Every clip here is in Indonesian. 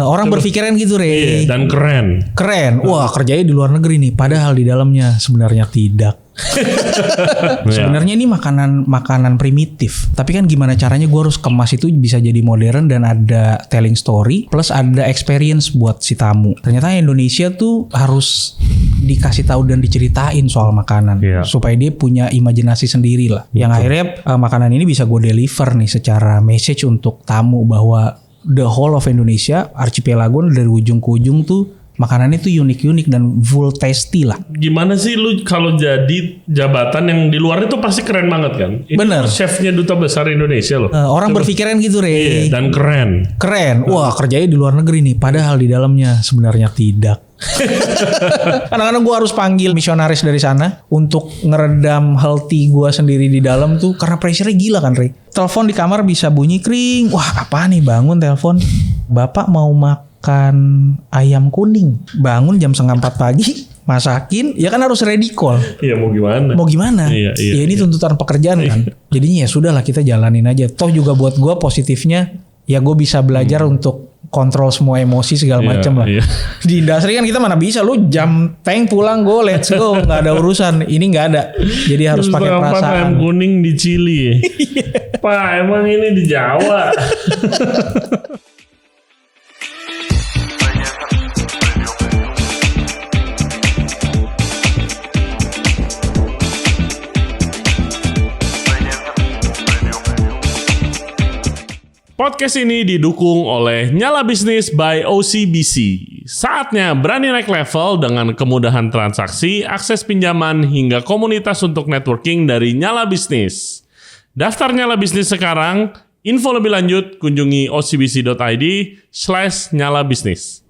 Orang berpikiran gitu, Rey. Dan keren. Wah, kerjanya di luar negeri nih. Padahal di dalamnya sebenarnya tidak. Sebenarnya ini makanan primitif. Tapi kan gimana caranya gue harus kemas itu bisa jadi modern dan ada telling story plus ada experience buat si tamu. Ternyata Indonesia tuh harus dikasih tahu dan diceritain soal makanan supaya dia punya imajinasi sendiri lah. Yang akhirnya makanan ini bisa gue deliver nih secara message untuk tamu bahwa the whole of Indonesia, archipelago dari ujung ke ujung tuh makanannya tuh unik-unik dan full tasty lah. Gimana sih lu kalau jadi jabatan yang di luar itu pasti keren banget kan? Bener. Chefnya Duta Besar Indonesia loh. Orang berpikiran gitu, Rey. Dan keren. Wah, kerjanya di luar negeri nih. Padahal di dalamnya sebenarnya tidak. Kadang-kadang gue harus panggil misionaris dari sana untuk ngeredam healthy gue sendiri di dalam tuh karena pressure-nya gila kan, Rey. Telepon di kamar bisa bunyi kring. Wah, apa nih bangun telepon? Bapak mau makan ayam kuning. Bangun jam 3:30 pagi, masakin, ya kan harus ready call. Iya, mau gimana? Iya, ya ini tuntutan pekerjaan kan. Jadinya ya sudahlah kita jalanin aja. Toh juga buat gue positifnya ya gue bisa belajar untuk kontrol semua emosi segala macam lah. Iya. Di industri kan kita mana bisa, lu jam tank pulang go let's go, nggak ada urusan. Ini nggak ada, jadi harus pakai perasaan. Ayam kuning di Chili. Pak, emang ini di Jawa. Podcast ini didukung oleh Nyala Bisnis by OCBC. Saatnya berani naik level dengan kemudahan transaksi, akses pinjaman, hingga komunitas untuk networking dari Nyala Bisnis. Daftar Nyala Bisnis sekarang. Info lebih lanjut kunjungi ocbc.id/nyalabisnis.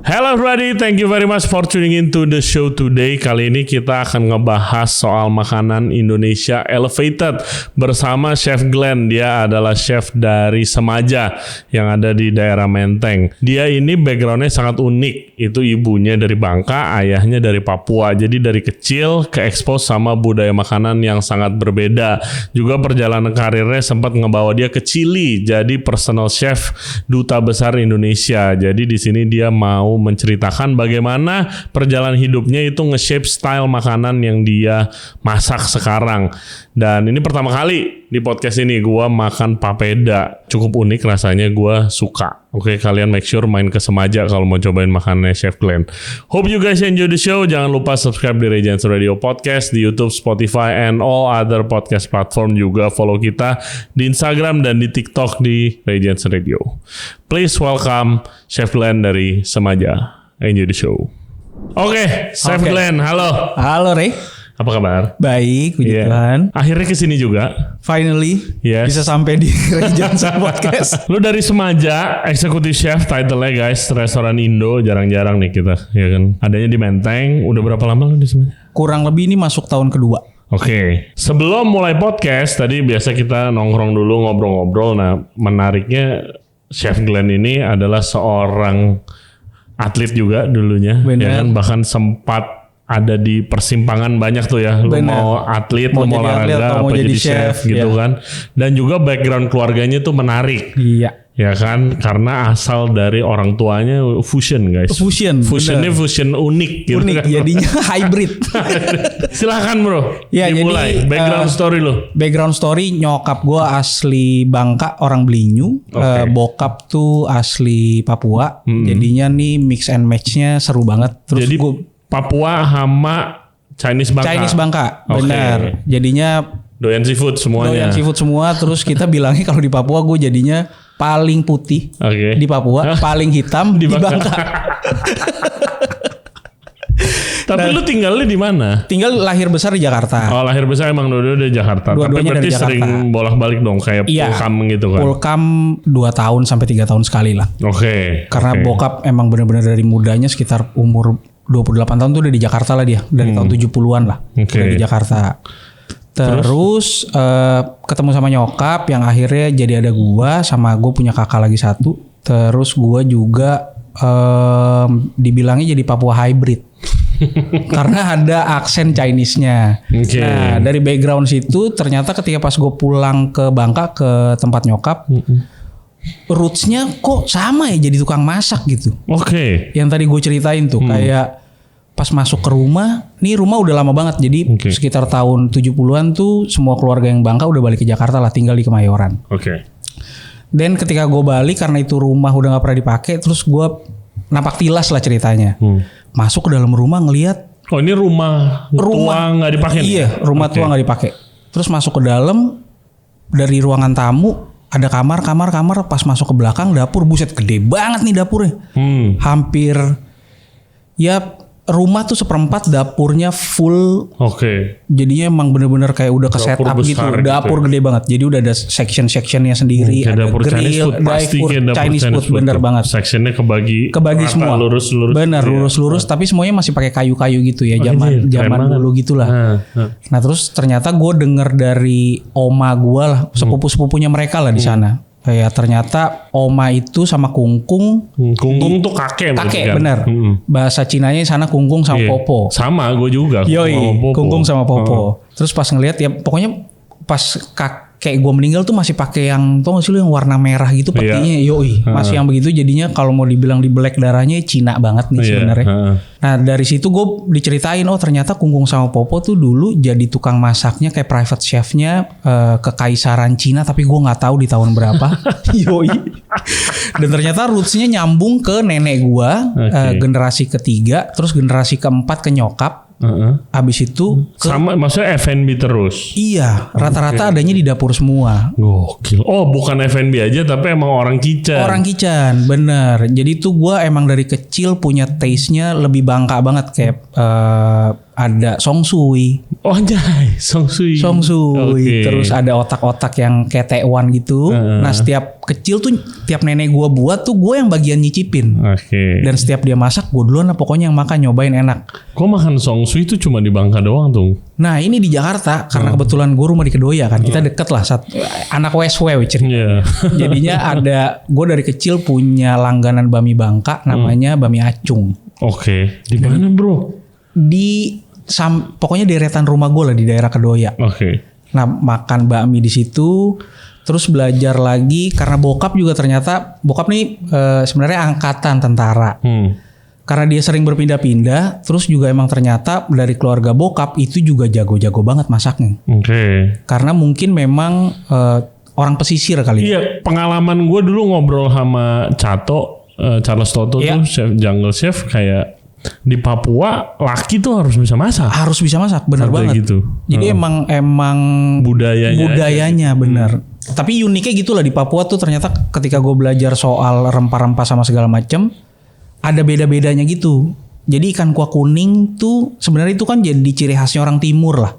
Hello everybody, thank you very much for tuning in to the show today. Kali ini kita akan ngebahas soal makanan Indonesia Elevated bersama Chef Glenn. Dia adalah chef dari Semaja yang ada di daerah Menteng. Dia ini backgroundnya sangat unik. Itu ibunya dari Bangka, ayahnya dari Papua. Jadi dari kecil ke expose sama budaya makanan yang sangat berbeda. Juga perjalanan karirnya sempat ngebawa dia ke Chili jadi personal chef Duta Besar Indonesia. Jadi di sini dia mau menceritakan bagaimana perjalanan hidupnya itu nge-shape style makanan yang dia masak sekarang. Dan ini pertama kali di podcast ini gue makan papeda. Cukup unik rasanya, gue suka. Oke, kalian make sure main ke Semaja kalau mau cobain makanannya Chef Glenn. Hope you guys enjoy the show. Jangan lupa subscribe di Regents Radio Podcast di YouTube, Spotify, and all other podcast platform. Juga follow kita di Instagram dan di TikTok di Regents Radio. Please welcome Chef Glenn dari Semaja. Enjoy the show. Oke, Chef Glenn, halo. Halo, Rey. Apa kabar? Baik, puji Tuhan. Akhirnya kesini juga. Finally, bisa sampai di Regents Podcast. Lu dari Semaja, executive chef title-nya guys, restoran Indo, jarang-jarang nih kita, ya kan. Adanya di Menteng. Udah berapa lama lu di Semaja? Kurang lebih ini masuk tahun kedua. Oke. Sebelum mulai podcast, tadi biasa kita nongkrong dulu, ngobrol-ngobrol. Nah, menariknya Chef Glenn ini adalah seorang atlet juga dulunya. Ya kan? Bahkan sempat ada di persimpangan banyak tuh ya. Lu mau atlet, lu mau olahraga, apa jadi chef gitu kan. Dan juga background keluarganya tuh menarik. Iya. Ya kan, karena asal dari orang tuanya fusion guys. Fusionnya fusion unik gitu. Unik, kan? Jadinya hybrid. Silakan bro, ya, dimulai. Jadi, background story lo. Background story, nyokap gue asli Bangka, orang Belinyu. Bokap tuh asli Papua. Jadinya nih mix and matchnya seru banget. Terus jadi Papua sama Chinese Bangka. Benar. Jadinya doyan seafood semuanya. Terus kita bilangnya kalau di Papua gue jadinya paling putih di Papua, paling hitam di Bangka. Tapi lu tinggalnya di mana? Tinggal lahir besar di Jakarta. Oh, lahir besar emang dua-duanya di Jakarta. Tapi berarti sering bolak-balik dong kayak Pulkam gitu kan. Pulkam 2 tahun sampai 3 tahun sekali lah. Oke. Karena bokap emang benar-benar dari mudanya sekitar umur 28 tahun tuh udah di Jakarta lah dia. Dari tahun 70-an lah. Udah di Jakarta. Terus ketemu sama nyokap yang akhirnya jadi ada gua sama gue punya kakak lagi satu. Terus gua juga dibilangnya jadi Papua hybrid. Karena ada aksen Chinese-nya. Nah dari background situ ternyata ketika pas gue pulang ke Bangka ke tempat nyokap, rootsnya kok sama ya jadi tukang masak gitu. Oke. Yang tadi gue ceritain tuh kayak pas masuk ke rumah, nih rumah udah lama banget. Jadi sekitar tahun 70-an tuh semua keluarga yang Bangka udah balik ke Jakarta lah, tinggal di Kemayoran. Oke. Dan ketika gue balik karena itu rumah udah gak pernah dipakai, terus gue napak tilas lah ceritanya. Masuk ke dalam rumah ngelihat, oh ini rumah tua nggak dipakai? Iya, rumah tua nggak dipakai. Terus masuk ke dalam, dari ruangan tamu ada kamar. Pas masuk ke belakang dapur, buset gede banget nih dapurnya. Hampir ya rumah tuh seperempat, dapurnya full. Oke. Jadinya emang bener-bener kayak udah ke Dapur setup gitu. besar Dapur gitu. gede banget. Jadi udah ada section-sectionnya sendiri. Kayak Ada dapur Chinese grill, food, pasti dapur kayak dapur Chinese food, bener tuh. banget. Sectionnya kebagi rata, Semua. lurus-lurus. Bener, gitu ya. lurus-lurus. Tapi semuanya masih pakai kayu-kayu gitu ya. Keren Zaman banget. dulu gitulah. Nah terus ternyata gue denger dari oma gue lah, sepupu-sepupunya mereka lah di sana. Kayak ternyata oma itu sama kungkung. Kungkung tuh kakek berarti kan? Bener. Bahasa Cinanya di sana kungkung sama Iya. popo. Sama gue juga. Yoi, Popo. kungkung sama popo. Terus pas ngeliat ya pokoknya pas kakek gue meninggal tuh masih pakai yang tau gak sih lu yang warna merah gitu petinya. Yoi, masih yang begitu. Jadinya kalau mau dibilang di black darahnya Cina banget nih sebenarnya. Nah dari situ gue diceritain, oh ternyata kungkung sama popo tuh dulu jadi tukang masaknya kayak private chefnya kekaisaran Cina, tapi gue nggak tahu di tahun berapa. Yoi. Dan ternyata rootsnya nyambung ke nenek gue, generasi ketiga, terus generasi keempat ke nyokap. Abis itu sama, maksudnya F&B terus. Iya, rata-rata adanya di dapur semua. Gokil. Oh bukan F&B aja, tapi emang orang Kican. Orang Kican, bener. Jadi tuh gue emang dari kecil punya taste-nya lebih Bangka banget. Kayak ada songsui. Oh anjay, songsui. Okay. Terus ada otak-otak yang kayak tekwan gitu. Nah setiap kecil tuh, tiap nenek gue buat tuh gue yang bagian nyicipin. Dan setiap dia masak gue duluan lah pokoknya yang makan, nyobain enak. Kok makan songsui itu cuma di Bangka doang tuh? Nah ini di Jakarta karena kebetulan gue rumah di Kedoya kan, kita deket lah, anak WSW ceritanya. Jadinya ada, gue dari kecil punya langganan bami Bangka namanya bami acung. Oke. Di mana bro? Pokoknya deretan rumah gue lah di daerah Kedoya. Nah makan bakmi di situ, terus belajar lagi karena bokap juga ternyata bokap nih sebenarnya angkatan tentara. Karena dia sering berpindah-pindah, terus juga emang ternyata dari keluarga bokap itu juga jago-jago banget masaknya. Karena mungkin memang orang pesisir kali. Iya, pengalaman gue dulu ngobrol sama Cato, Charles Toto tuh chef, jungle chef, kayak di Papua laki tuh harus bisa masak. Harus bisa masak, benar banget. Gitu. Jadi emang budayanya benar. Tapi uniknya gitulah di Papua tuh ternyata ketika gue belajar soal rempah-rempah sama segala macam, ada beda-bedanya gitu. Jadi ikan kuah kuning tuh sebenarnya itu kan jadi ciri khasnya orang timur lah.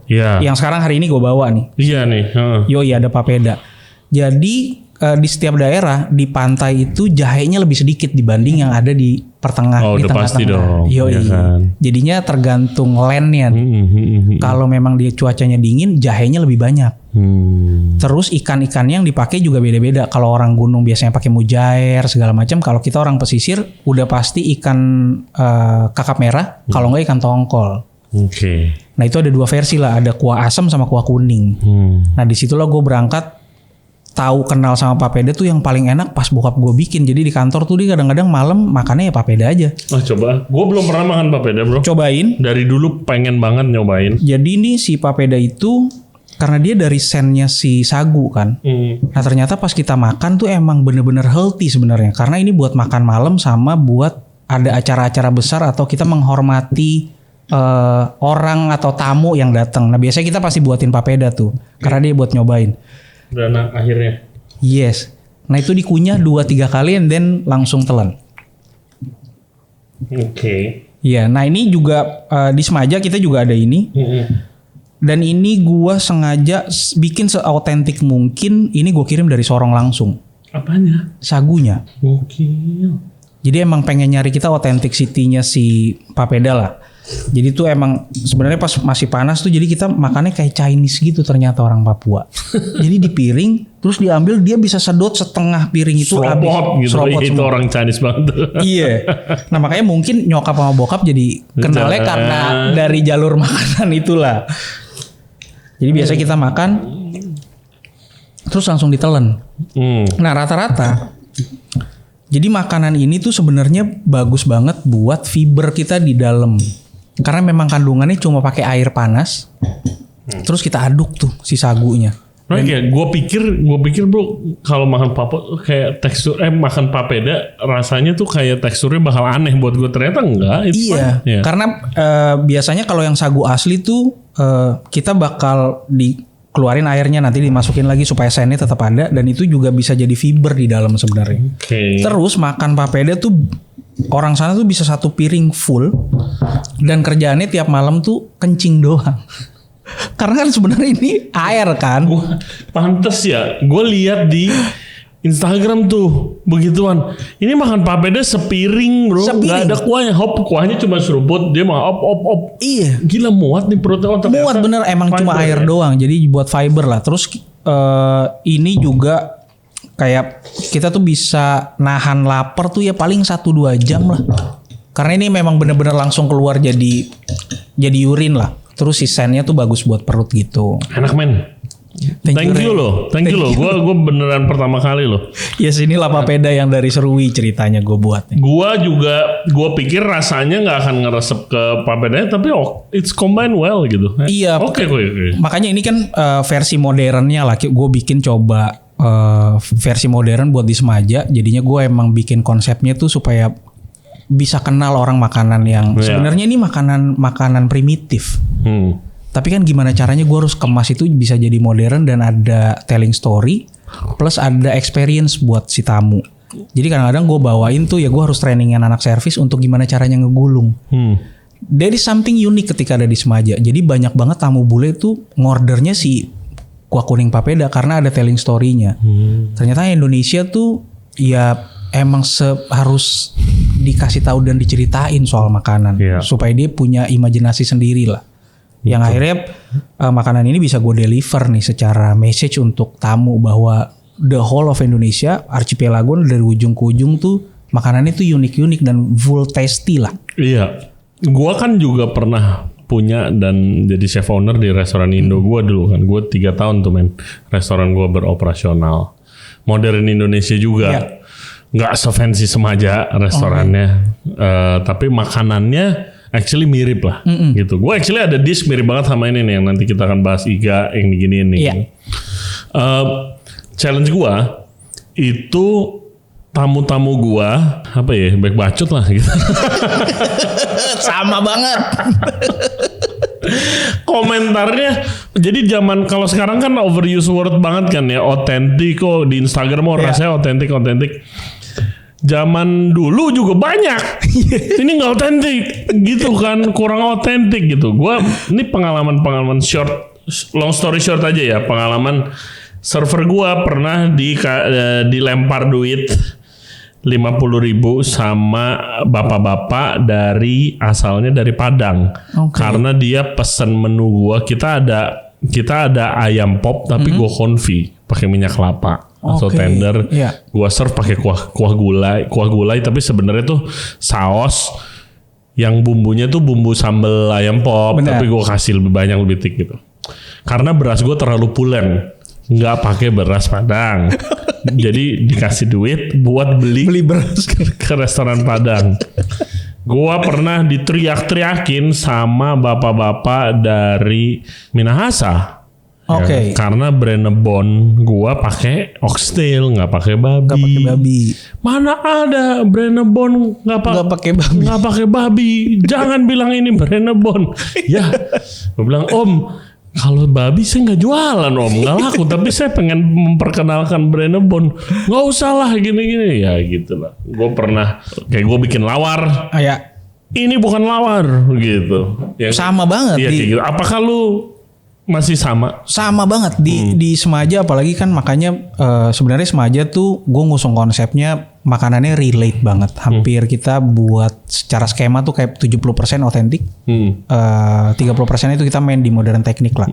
Yang sekarang hari ini gue bawa nih. Iya nih. Yoi, ada papeda. Jadi di setiap daerah di pantai itu jahenya lebih sedikit dibanding yang ada di pertengah, di tengah-tengah. Pasti dong. Yoi. Ya kan? Jadinya tergantung landnya. Kalau memang dia cuacanya dingin, jahenya lebih banyak. Terus ikan-ikannya yang dipakai juga beda-beda. Kalau orang gunung biasanya pakai mujair segala macam. Kalau kita orang pesisir udah pasti ikan kakap merah. Kalau nggak ikan tongkol. Nah itu ada dua versi lah. Ada kuah asam sama kuah kuning. Nah disitulah gue berangkat tahu kenal sama papeda tuh yang paling enak pas bokap gue bikin. Jadi di kantor tuh dia kadang-kadang malam makannya ya papeda aja. Coba, gue belum pernah makan papeda bro. Cobain. Dari dulu pengen banget nyobain. Jadi ini si papeda itu karena dia dari sennya si sagu kan. Nah ternyata pas kita makan tuh emang bener-bener healthy sebenarnya. Karena ini buat makan malam sama buat ada acara-acara besar atau kita menghormati orang atau tamu yang datang. Nah biasanya kita pasti buatin papeda tuh. Karena dia buat nyobain. Dan akhirnya. Yes. Nah itu dikunyah 2-3 kali and then langsung telan. Iya. Nah ini juga di Semaja kita juga ada ini. Dan ini gua sengaja bikin seautentik mungkin. Ini gue kirim dari Sorong langsung. Apanya? Sagunya. Gokil. Jadi emang pengen nyari kita authenticity-nya si papeda lah. Jadi tuh emang sebenarnya pas masih panas tuh jadi kita makannya kayak Chinese gitu ternyata orang Papua. Jadi di piring terus diambil dia bisa sedot setengah piring itu habis. Serobot gitu. Itu orang Chinese banget. Iya. Nah makanya mungkin nyokap sama bokap jadi kenalnya karena dari jalur makanan itulah. Jadi biasa kita makan terus langsung ditelan. Nah rata-rata Jadi makanan ini tuh sebenarnya bagus banget buat fiber kita di dalam. Karena memang kandungannya cuma pakai air panas. Terus kita aduk tuh si sagunya. Nah, kayak gue pikir bro, kalau makan kayak tekstur makan papeda rasanya tuh kayak teksturnya bakal aneh buat gue, ternyata enggak. Iya, karena biasanya kalau yang sagu asli tuh kita bakal dikeluarin airnya, nanti dimasukin lagi supaya sennya tetap ada, dan itu juga bisa jadi fiber di dalam sebenarnya. Terus makan papeda tuh orang sana tuh bisa 1 piring full dan kerjaannya tiap malam tuh kencing doang. Karena kan sebenarnya ini air kan. Pantes ya. Gue lihat di Instagram tuh begituan. Ini makan papeda sepiring bro. Gak ada kuahnya. Kuahnya cuma seruput. Dia mah op. Iya. Gila muat nih perutnya. Muat bener. Emang cuma air doang. Jadi buat fiber lah. Terus ini juga kayak kita tuh bisa nahan lapar tuh ya paling 1-2 jam lah. Karena ini memang bener-bener langsung keluar jadi urin lah. Terus si sennya tuh bagus buat perut gitu. Enak men. Thank you loh. Gue beneran pertama kali loh. Ya sini lah papeda yang dari Serui ceritanya gue buat. Gue pikir rasanya nggak akan ngeresep ke papedanya, tapi it's combined well gitu. Iya. Oke. Makanya ini kan versi modernnya lah. Gue bikin coba versi modern buat di Semaja. Jadinya gue emang bikin konsepnya tuh supaya bisa kenal orang makanan yang sebenarnya ini makanan primitif. Tapi kan gimana caranya gue harus kemas itu bisa jadi modern dan ada telling story plus ada experience buat si tamu. Jadi kadang-kadang gue bawain tuh ya gue harus trainingan anak servis untuk gimana caranya ngegulung. There is something unik ketika ada di Semaja. Jadi banyak banget tamu bule tuh ngordernya si kuah kuning papeda karena ada telling story-nya. Ternyata Indonesia tuh ya emang harus dikasih tahu dan diceritain soal makanan supaya dia punya imajinasi sendiri lah. Yang akhirnya makanan ini bisa gue deliver nih secara message untuk tamu bahwa the whole of Indonesia, archipelago dari ujung ke ujung tuh makanannya tuh unik-unik dan full tasty lah. Iya. Gue kan juga pernah punya dan jadi chef owner di restoran Indo gue dulu kan. Gue 3 tahun tuh men restoran gue beroperasional. Modern Indonesia juga. Nggak se-fancy Semaja restorannya, tapi makanannya actually mirip lah, gitu. Gue actually ada dish mirip banget sama ini nih yang nanti kita akan bahas Iga yang beginiin nih. Challenge gue itu tamu-tamu gue apa ya baik bacot lah gitu. Sama banget. Komentarnya jadi zaman kalau sekarang kan overuse word banget kan ya, otentik kok di Instagram rasanya otentik. Zaman dulu juga banyak. Ini nggak otentik gitu kan, kurang otentik gitu. Gua ini pengalaman short, long story short aja ya. Pengalaman server gua pernah dilempar duit 50.000 sama bapak-bapak asalnya dari Padang. Karena dia pesen menu gua, kita ada ayam pop tapi gua konfi pakai minyak kelapa atau tender. Gua serve pakai kuah gulai tapi sebenarnya tuh saus yang bumbunya tuh bumbu sambal ayam pop. Bener. Tapi gua kasih lebih banyak lebih thick gitu. Karena beras gua terlalu pulen, nggak pakai beras Padang. Jadi dikasih duit buat beli beras ke restoran Padang. Gua pernah diteriak-teriakin sama bapak-bapak dari Minahasa. Ya, karena Brennebon gua pakai oxtail, nggak pakai babi. Mana ada Brennebon nggak pakai babi. Jangan bilang ini Brennebon. Ya, gua bilang Om, kalau babi saya nggak jualan Om, nggak laku. Tapi saya pengen memperkenalkan Brennebon. Nggak usah lah gini-gini ya gitu lah. Gue pernah kayak gue bikin lawar. Ini bukan lawar gitu. Sama banget. Iya kayak gitu. Apakah lu masih sama? Sama banget di Semaja, apalagi kan makanya sebenarnya Semaja tuh gue ngusung konsepnya makanannya relate banget. Hampir kita buat secara skema tuh kayak 70% otentik, 30% itu kita main di modern teknik lah.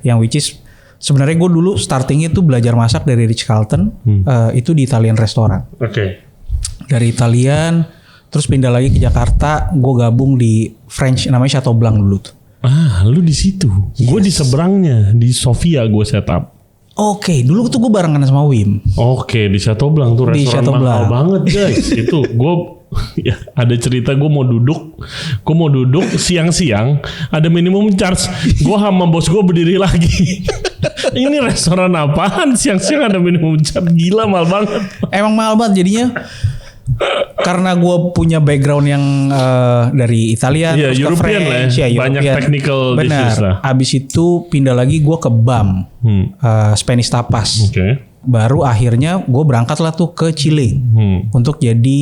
Yang which is sebenarnya gue dulu startingnya tuh belajar masak dari Ritz Carlton, itu di Italian restoran. Dari Italian, terus pindah lagi ke Jakarta, gue gabung di French namanya Chateau Blanc dulu tuh. Lu di situ. Gue di seberangnya di Sofia gue setup. Oke, dulu tuh gue barengan sama Wim. Oke, di Chateau Blanc tuh Di restoran Chateau mahal Blanc. banget guys. Itu gue ya, ada cerita gue mau duduk siang-siang ada minimum charge. Gue sama bos gue berdiri lagi. Ini restoran apaan siang-siang ada minimum charge, gila mahal banget. Emang mahal banget jadinya. Karena gue punya background yang dari Italia, Iya, terus ke European French, lah ya. ya, Banyak European. technical dishes lah. Abis itu pindah lagi gue ke BAM, Spanish Tapas. Oke. Baru akhirnya gue berangkat lah tuh ke Chile untuk jadi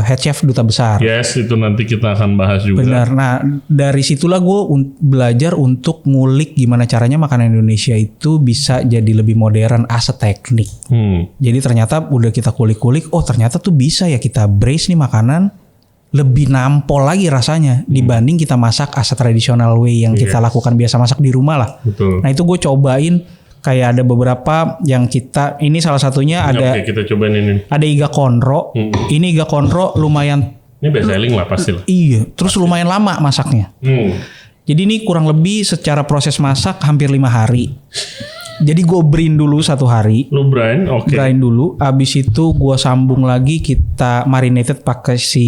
head chef duta besar. Yes, itu nanti kita akan bahas juga. Benar. Nah dari situlah gue belajar untuk ngulik gimana caranya makanan Indonesia itu bisa jadi lebih modern as a teknik. Jadi ternyata udah kita kulik-kulik, oh ternyata tuh bisa ya kita braise nih makanan lebih nampol lagi rasanya dibanding kita masak as a traditional way yang kita lakukan biasa masak di rumah lah. Betul. Nah itu gue cobain kayak ada beberapa yang kita, ini salah satunya ada. Oke, kita cobain ini. Ada iga konro. Ini iga konro lumayan. Ini best selling lah pasti lah. Iya, terus lumayan lama masaknya. Jadi ini kurang lebih secara proses masak hampir 5 hari. Jadi gue brine dulu 1 hari. Lu brine, oke. Brine dulu, abis itu gue sambung lagi kita marinated pakai si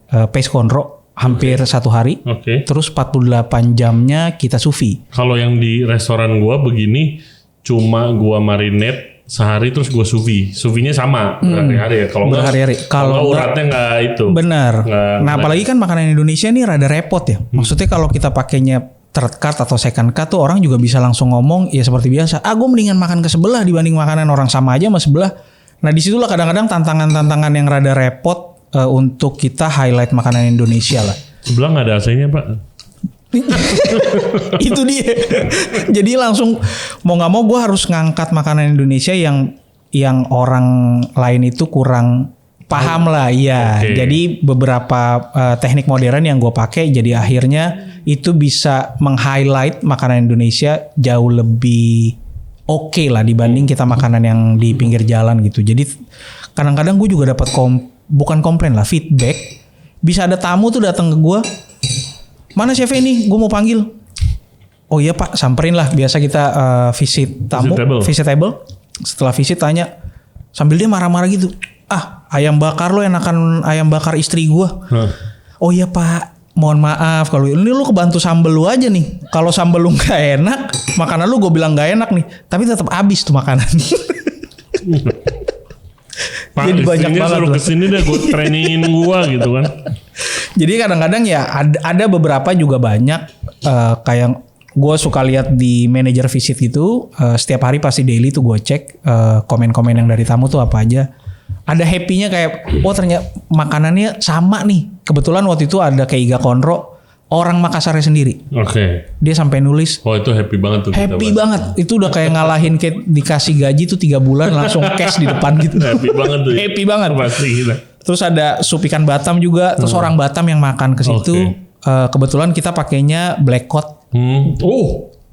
paste konro hampir 1 hari. Oke. Terus 48 jamnya kita sous vide. Kalau yang di restoran gua begini cuma gua marinate sehari terus gua sous vide. Sous vide-nya sama berhari-hari ya. Kalau enggak Berhari-hari. Kalau uratnya enggak itu. Benar. Nggak- Nah, apalagi kan makanan Indonesia nih rada repot ya. Maksudnya kalau kita pakainya third card atau second card tuh orang juga bisa langsung ngomong ya seperti biasa. Gue mendingan makan ke sebelah dibanding makanan orang sama aja sama sebelah. Nah, disitulah kadang-kadang tantangan-tantangan yang rada repot untuk kita highlight makanan Indonesia lah. Sebelah nggak ada AC-nya, Pak. Itu dia. Jadi langsung mau nggak mau gue harus ngangkat makanan Indonesia yang orang lain itu kurang paham lah, iya. Oke. Jadi beberapa teknik modern yang gue pakai, jadi akhirnya itu bisa meng-highlight makanan Indonesia jauh lebih oke lah dibanding kita makanan yang di pinggir jalan gitu. Jadi kadang-kadang gue juga dapat bukan komplain lah, feedback. Bisa ada tamu tuh datang ke gue, mana chef ini? Gue mau panggil. Oh iya Pak, samperin lah. Biasa kita visit tamu, visit table. Setelah visit tanya, sambil dia marah-marah gitu. Ah, ayam bakar lo enakan ayam bakar istri gue. Oh iya Pak, mohon maaf kalau ini lu kebantu sambel lu aja nih. Kalau sambel lu nggak enak, makanan lu gue bilang nggak enak nih, tapi tetap habis tuh makanan. Pak, Jadi banyak istrinya banget suruh loh. kesini deh, gue trainingin gua gitu kan. Jadi kadang-kadang ya ada beberapa juga banyak kayak gue suka lihat di manager visit gitu, setiap hari pasti daily tuh gue cek komen-komen yang dari tamu tuh apa aja. Ada happy-nya kayak, oh ternyata makanannya sama nih. Kebetulan waktu itu ada kayak iga konro, orang Makassarnya sendiri. Oke. Dia sampai nulis, Oh itu happy banget tuh. happy banget. Itu udah kayak ngalahin kayak dikasih gaji tuh 3 bulan langsung cash di depan gitu. Happy banget tuh. Happy banget. Pasti gitu. Terus ada sup ikan Batam juga. Terus orang Batam yang makan ke situ. Kebetulan kita pakainya black cod.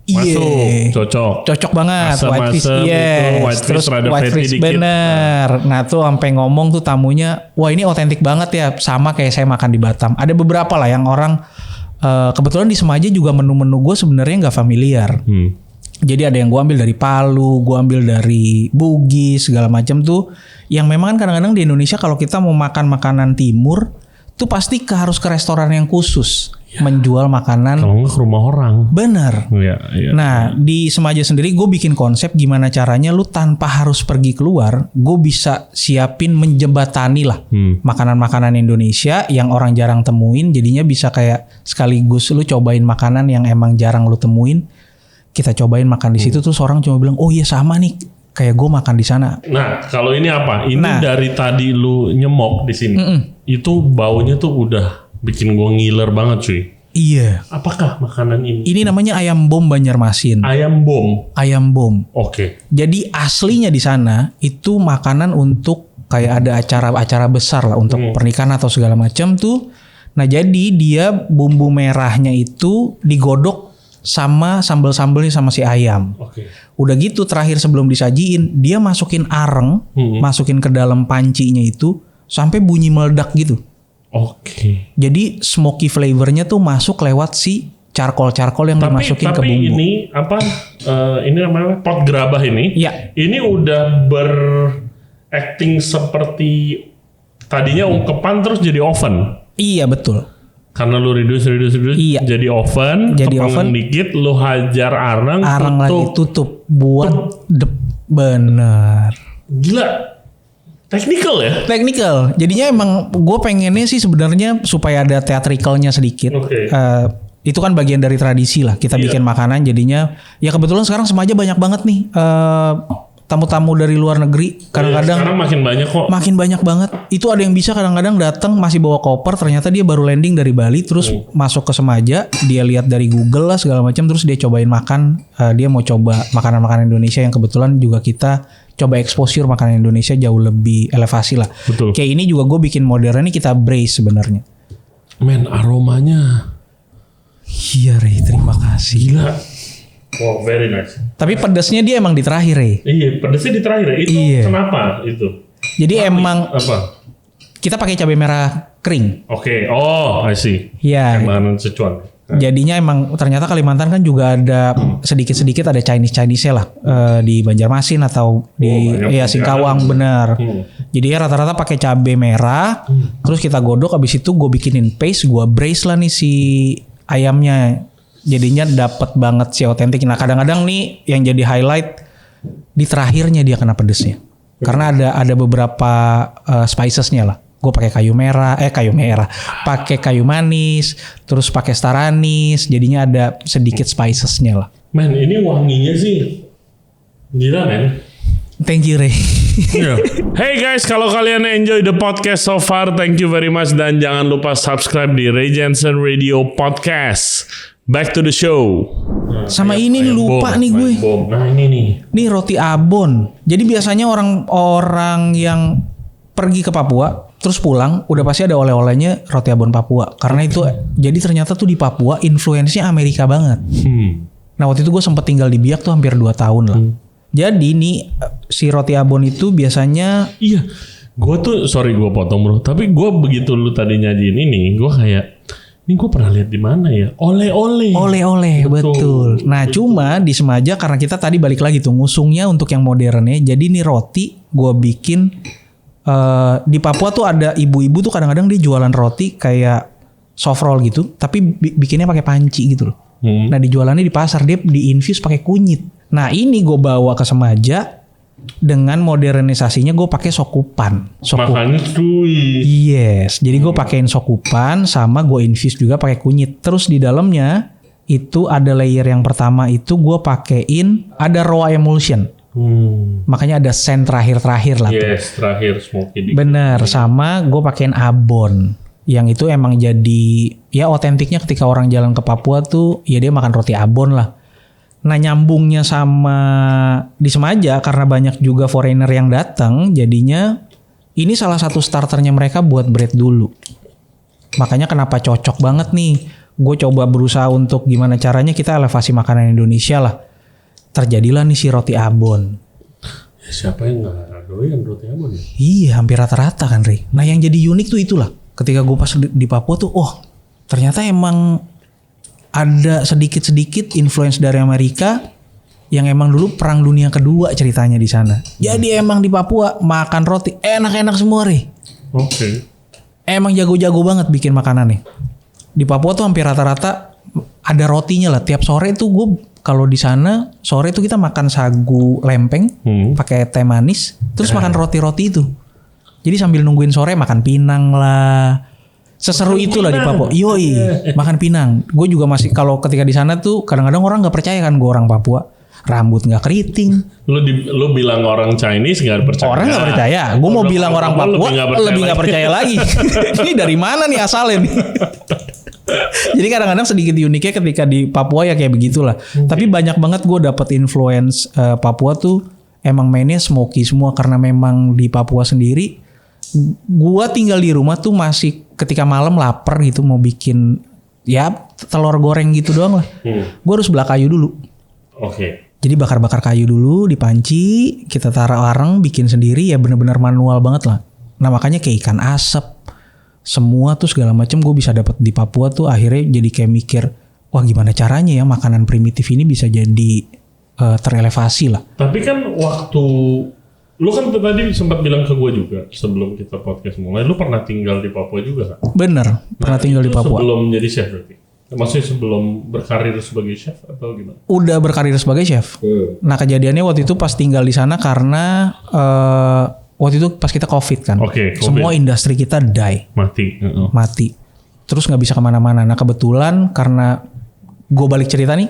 Masuk, cocok. Cocok banget. White fish, Asam-asam yes. itu, white Terus fish rada white fatty fish, dikit. bener. Nah tuh sampai ngomong tuh tamunya, wah ini otentik banget ya, sama kayak saya makan di Batam. Ada beberapa lah yang orang, kebetulan di Semaja juga menu-menu gue sebenarnya nggak familiar. Jadi ada yang gue ambil dari Palu, gue ambil dari Bugis, segala macam tuh. Yang memang kan kadang-kadang di Indonesia kalau kita mau makan makanan timur, tuh pasti harus ke restoran yang khusus. Menjual makanan. Kalau nggak ke rumah orang. Bener. Iya. Nah di Semaja sendiri gue bikin konsep gimana caranya lu tanpa harus pergi keluar, gue bisa siapin menjembatani lah makanan-makanan Indonesia yang orang jarang temuin, jadinya bisa kayak sekaligus lu cobain makanan yang emang jarang lu temuin, kita cobain makan di situ, terus orang cuma bilang oh iya sama nih kayak gue makan di sana. Nah kalau ini apa? Ini dari tadi lu nyemok di sini, itu baunya tuh udah bikin gue ngiler banget cuy. Iya. Apakah makanan ini? Ini namanya ayam bom Banjarmasin. Ayam bom. Ayam bom. Oke. Jadi aslinya di sana itu makanan untuk kayak ada acara-acara besar lah untuk pernikahan atau segala macam tuh. Nah jadi dia bumbu merahnya itu digodok sama sambal-sambalnya sama si ayam. Oke. Udah gitu terakhir sebelum disajiin dia masukin areng, masukin ke dalam pancinya itu sampai bunyi meledak gitu. Oke. Jadi smoky flavornya tuh masuk lewat si charcoal yang dimasukin ke bumbu. Tapi ini apa ini namanya pot gerabah ini. Iya. Ini udah acting seperti tadinya ungkepan terus jadi oven. Iya betul. Karena lu reduce Iya. jadi oven, Jadi kepengen oven. dikit, lu hajar arang Lagi tutup buat bener. Gila. Technical ya? Technical. Jadinya emang gue pengennya sih sebenarnya supaya ada theatricalnya sedikit. Oke. Itu kan bagian dari tradisi lah. Kita bikin makanan jadinya. Ya kebetulan sekarang Semaja banyak banget nih. Tamu-tamu dari luar negeri. Kadang-kadang. Sekarang makin banyak kok. Makin banyak banget. Itu ada yang bisa kadang-kadang datang masih bawa koper. Ternyata dia baru landing dari Bali. Terus masuk ke Semaja. Dia lihat dari Google lah segala macam. Terus dia cobain makan. Dia mau coba makanan-makanan Indonesia yang kebetulan juga kita coba exposure makanan Indonesia jauh lebih elevasi lah. Betul. Kayak ini juga gue bikin modern ini kita braise sebenarnya. Men, aromanya. Iya Rey, terima kasih. Gila. Wow, very nice. Tapi pedasnya dia emang di terakhir Rey. Iya, pedasnya di terakhir ya. Itu kenapa itu? Jadi emang Apa? kita pakai cabai merah kering. Oke. Oh, I see. Iya. Makanan Sichuan. Jadinya emang ternyata Kalimantan kan juga ada sedikit-sedikit ada Chinese-nya lah di Banjarmasin atau di Singkawang benar. Jadi ya rata-rata pakai cabai merah, terus kita godok habis itu gue bikinin paste, gue braise lah nih si ayamnya. Jadinya dapat banget si otentik. Nah, kadang-kadang nih yang jadi highlight di terakhirnya dia kena pedesnya. Karena ada beberapa spicesnya lah. Gue pakai kayu merah, pakai kayu manis, terus pakai star anise, jadinya ada sedikit spicesnya lah. Men, ini wanginya sih gila men. Thank you Ray. Hey guys, kalau kalian enjoy the podcast so far, thank you very much dan jangan lupa subscribe di Ray Jensen Radio Podcast. Back to the show. Sama ini lupa nih gue. Nah ini nih. Nih roti abon. Jadi biasanya orang-orang yang pergi ke Papua terus pulang udah pasti ada oleh-olehnya roti abon Papua. Karena itu jadi ternyata tuh di Papua influence-nya Amerika banget. Nah waktu itu gue sempet tinggal di Biak tuh hampir 2 tahun lah. Jadi nih si roti abon itu biasanya. Iya. Gue tuh sorry gue potong bro. Tapi gue begitu lu tadi nyajiin ini, gue kayak ini gue pernah lihat di mana ya? Oleh-oleh, betul. Nah, cuma di Semaja karena kita tadi balik lagi tuh ngusungnya untuk yang modernnya. Jadi nih roti gue bikin di Papua tuh ada ibu-ibu tuh kadang-kadang dia jualan roti kayak soft roll gitu, tapi bikinnya pakai panci gitu loh. Nah, dijualannya di pasar dia di-infuse pakai kunyit. Nah, ini gue bawa ke Semaja dengan modernisasinya gue pakai sokupan. Makanya cuy. Yes, jadi gue pakein sokupan sama gue infuse juga pakai kunyit. Terus di dalamnya itu ada layer yang pertama itu gue pakein ada raw emulsion. Makanya ada scent terakhir lah. Yes, terakhir smoky. Bener, sama gue pakein abon. Yang itu emang jadi ya otentiknya ketika orang jalan ke Papua tuh ya dia makan roti abon lah. Nah nyambungnya sama di Semaja karena banyak juga foreigner yang datang, jadinya ini salah satu starternya mereka buat bread dulu. Makanya kenapa cocok banget nih. Gue coba berusaha untuk gimana caranya kita elevasi makanan Indonesia lah. Terjadilah nih si roti abon. Ya, siapa yang gak doyan roti abon ya? Iya hampir rata-rata kan Ray. Nah yang jadi unik tuh itulah. Ketika gue pas di Papua tuh, oh ternyata emang ada sedikit-sedikit influence dari Amerika yang emang dulu perang dunia kedua ceritanya di sana. Jadi emang di Papua makan roti enak-enak semua Ray. Oke. Emang jago-jago banget bikin makanannya. Di Papua tuh hampir rata-rata ada rotinya lah. Tiap sore tuh gue kalau di sana sore tuh kita makan sagu lempeng pakai teh manis, terus makan roti-roti itu. Jadi sambil nungguin sore makan pinang lah. Seseru itulah di Papua. Yoi, makan pinang. Gue juga masih kalau ketika di sana tuh kadang-kadang orang nggak percaya kan gue orang Papua. Rambut nggak keriting. Lu bilang orang Chinese nggak percaya. Orang nggak percaya. Gue mau bilang orang Papua lebih nggak percaya lagi. Ini dari mana nih asalnya nih? Jadi kadang-kadang sedikit uniknya ketika di Papua ya kayak begitulah. Tapi banyak banget gue dapet influence Papua tuh emang mainnya smoky semua karena memang di Papua sendiri. Gua tinggal di rumah tuh masih ketika malam lapar gitu mau bikin ya telur goreng gitu doang lah. Gua harus belah kayu dulu. Oke. Jadi bakar-bakar kayu dulu di panci, kita taruh areng bikin sendiri ya benar-benar manual banget lah. Nah makanya kayak ikan asap semua tuh segala macam gue bisa dapat di Papua tuh akhirnya jadi kayak mikir wah gimana caranya ya makanan primitif ini bisa jadi terelevasi lah. Tapi kan waktu lu kan tadi sempat bilang ke gue juga sebelum kita podcast mulai, lu pernah tinggal di Papua juga kan? Bener, pernah tinggal di Papua. Sebelum jadi chef berarti? Maksudnya sebelum berkarir sebagai chef atau gimana? Udah berkarir sebagai chef. Nah kejadiannya waktu itu pas tinggal di sana karena waktu itu pas kita COVID kan. Oke, COVID. Semua industri kita mati. Terus nggak bisa kemana-mana. Nah kebetulan karena gue balik cerita nih,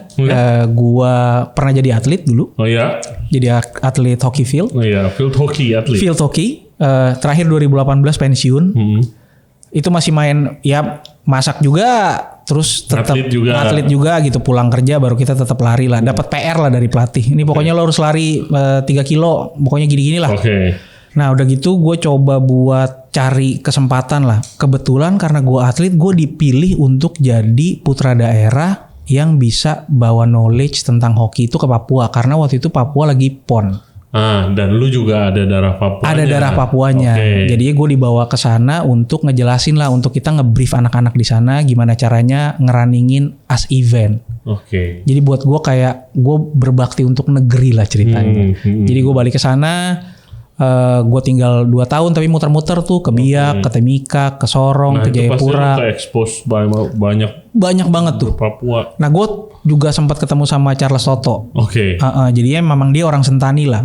gue pernah jadi atlet dulu. Oh ya? Jadi atlet hockey field. Oh iya, field hockey atlet. Field hockey. Terakhir 2018 pensiun. Itu masih main, ya masak juga. Terus tetap atlet juga gitu, pulang kerja baru kita tetap lari lah, dapat PR lah dari pelatih. Ini pokoknya lo harus lari 3 kilo, pokoknya gini-gini lah. Nah udah gitu gue coba buat cari kesempatan lah. Kebetulan karena gue atlet, gue dipilih untuk jadi putra daerah yang bisa bawa knowledge tentang hoki itu ke Papua. Karena waktu itu Papua lagi PON. Dan lu juga ada darah Papuanya. Ada darah Papuanya. Jadi gue dibawa ke sana untuk ngejelasin lah, untuk kita ngebrief anak-anak di sana gimana caranya ngerunningin as event. Jadi buat gue kayak gue berbakti untuk negeri lah ceritanya. Jadi gue balik ke sana, gue tinggal 2 tahun tapi muter-muter tuh ke Biak, ke Timika, ke Sorong, ke Jayapura. Nah itu pasti lu ke-expose banyak banget tuh Papua. Nah gue juga sempat ketemu sama Charles Toto. Jadinya memang dia orang Sentani lah.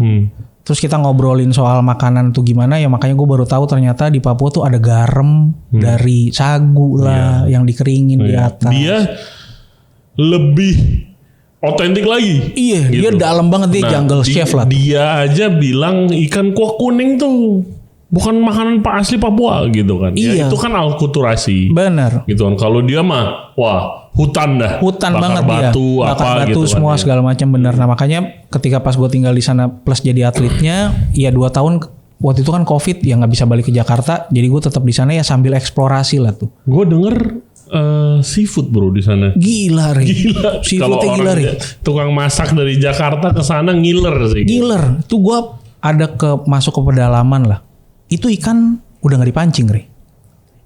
Terus kita ngobrolin soal makanan tuh gimana ya, makanya gue baru tahu ternyata di Papua tuh ada garam dari sagu lah yang dikeringin di atas. Dia lebih otentik lagi. Iya, gitu. Dia dalam banget, dia jungle chef lah. Dia aja bilang ikan kuah kuning tuh bukan makanan asli Papua gitu kan. Iya. Ya, itu kan alkulturasi. Bener. Gitu kan. Kalau dia mah hutan dah. Hutan bakar banget batu, dia. Bakar batu gitu semua kan, segala macam bener. Nah makanya ketika pas gue tinggal di sana plus jadi atletnya, ya 2 tahun waktu itu kan COVID ya nggak bisa balik ke Jakarta. Jadi gue tetap di sana ya sambil eksplorasi lah tuh. Gue denger seafood bro di sana. Gila. Seafoodnya gila tukang masak dari Jakarta ke sana ngiler sih. Ngiler. Tuh gue ada masuk ke pedalaman lah. Itu ikan udah nggak dipancing, Re.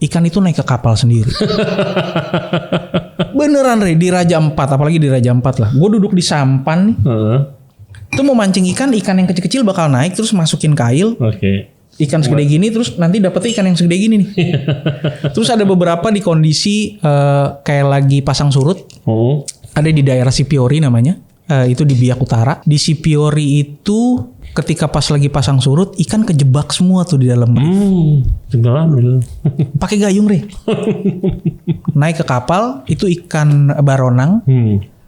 Ikan itu naik ke kapal sendiri. Beneran, Re, di Raja 4, apalagi di Raja 4 lah. Gue duduk di sampan nih. Tuh mau mancing ikan yang kecil-kecil bakal naik terus masukin kail. Ikan segede gini terus nanti dapetnya ikan yang segede gini nih. Terus ada beberapa di kondisi kayak lagi pasang surut. Ada di daerah Sipiori namanya. Itu di Biak Utara. Di Sipiori itu ketika pas lagi pasang surut, ikan kejebak semua tuh di dalam. Pakai gayung, Re. Naik ke kapal, itu ikan baronang.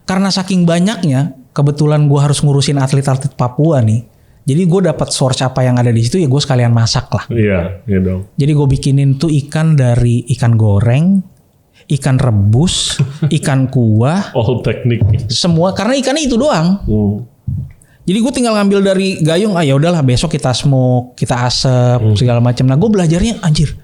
Karena saking banyaknya, kebetulan gue harus ngurusin atlet-atlet Papua nih. Jadi gue dapat source apa yang ada di situ ya gue sekalian masak lah. Iya dong. Jadi gue bikinin tuh ikan dari ikan goreng, ikan rebus, ikan kuah. All teknik. Semua karena ikannya itu doang. Jadi gue tinggal ngambil dari gayung, ya udahlah besok kita smoke, kita asap segala macam. Nah gue belajarnya anjir,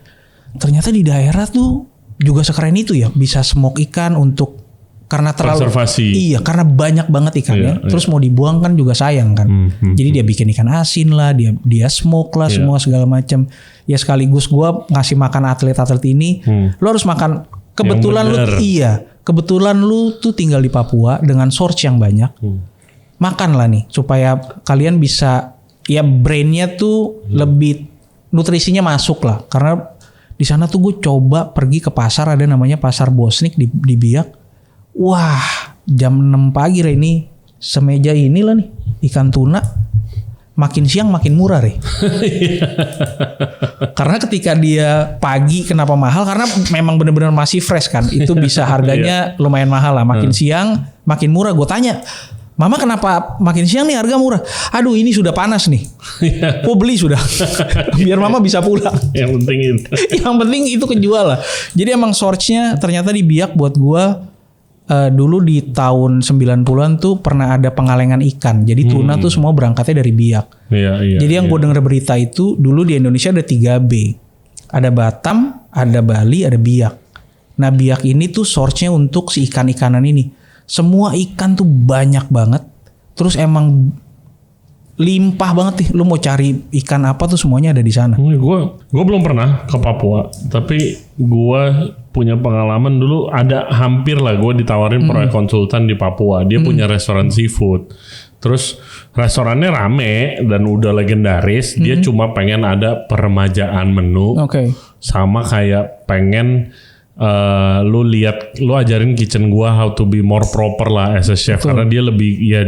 ternyata di daerah tuh juga sekeren itu ya, bisa smoke ikan untuk karena terlalu konservasi. Iya, karena banyak banget ikannya. Terus mau dibuang kan juga sayang kan. Jadi dia bikin ikan asin lah, dia smoke lah semua segala macam. Ya sekaligus gue ngasih makan atlet-atlet ini, lo harus makan. Kebetulan lu tuh tinggal di Papua dengan source yang banyak. Makan lah nih supaya kalian bisa ya brainnya tuh lebih nutrisinya masuk lah. Karena di sana tuh gue coba pergi ke pasar, ada namanya pasar Bosnik di Biak. Wah, jam 6 pagi, Re, ini semeja inilah nih ikan tuna. Makin siang makin murah, Re. Karena ketika dia pagi kenapa mahal? Karena memang benar-benar masih fresh kan. Itu bisa harganya lumayan mahal lah. Makin siang makin murah. Gue tanya, Mama kenapa makin siang nih harga murah? Aduh ini sudah panas nih. Gue beli sudah. Biar Mama bisa pulang. Yang penting itu. Yang penting itu kejual lah. Jadi emang source-nya ternyata di Biak buat gue. Dulu di tahun 90-an tuh pernah ada pengalengan ikan. Jadi tuna tuh semua berangkatnya dari Biak. Jadi yang gue dengar berita itu dulu di Indonesia ada 3B. Ada Batam, ada Bali, ada Biak. Nah Biak ini tuh source-nya untuk si ikan-ikanan ini. Semua ikan tuh banyak banget. Terus emang limpah banget nih. Lu mau cari ikan apa tuh semuanya ada di sana. Gue belum pernah ke Papua. Tapi gue punya pengalaman dulu, ada hampir lah gue ditawarin proyek konsultan di Papua. Dia punya restoran seafood. Terus restorannya rame dan udah legendaris. Dia cuma pengen ada peremajaan menu. Oke. Sama kayak pengen lu ajarin kitchen gua how to be more proper lah as a chef. Betul. Karena dia lebih ya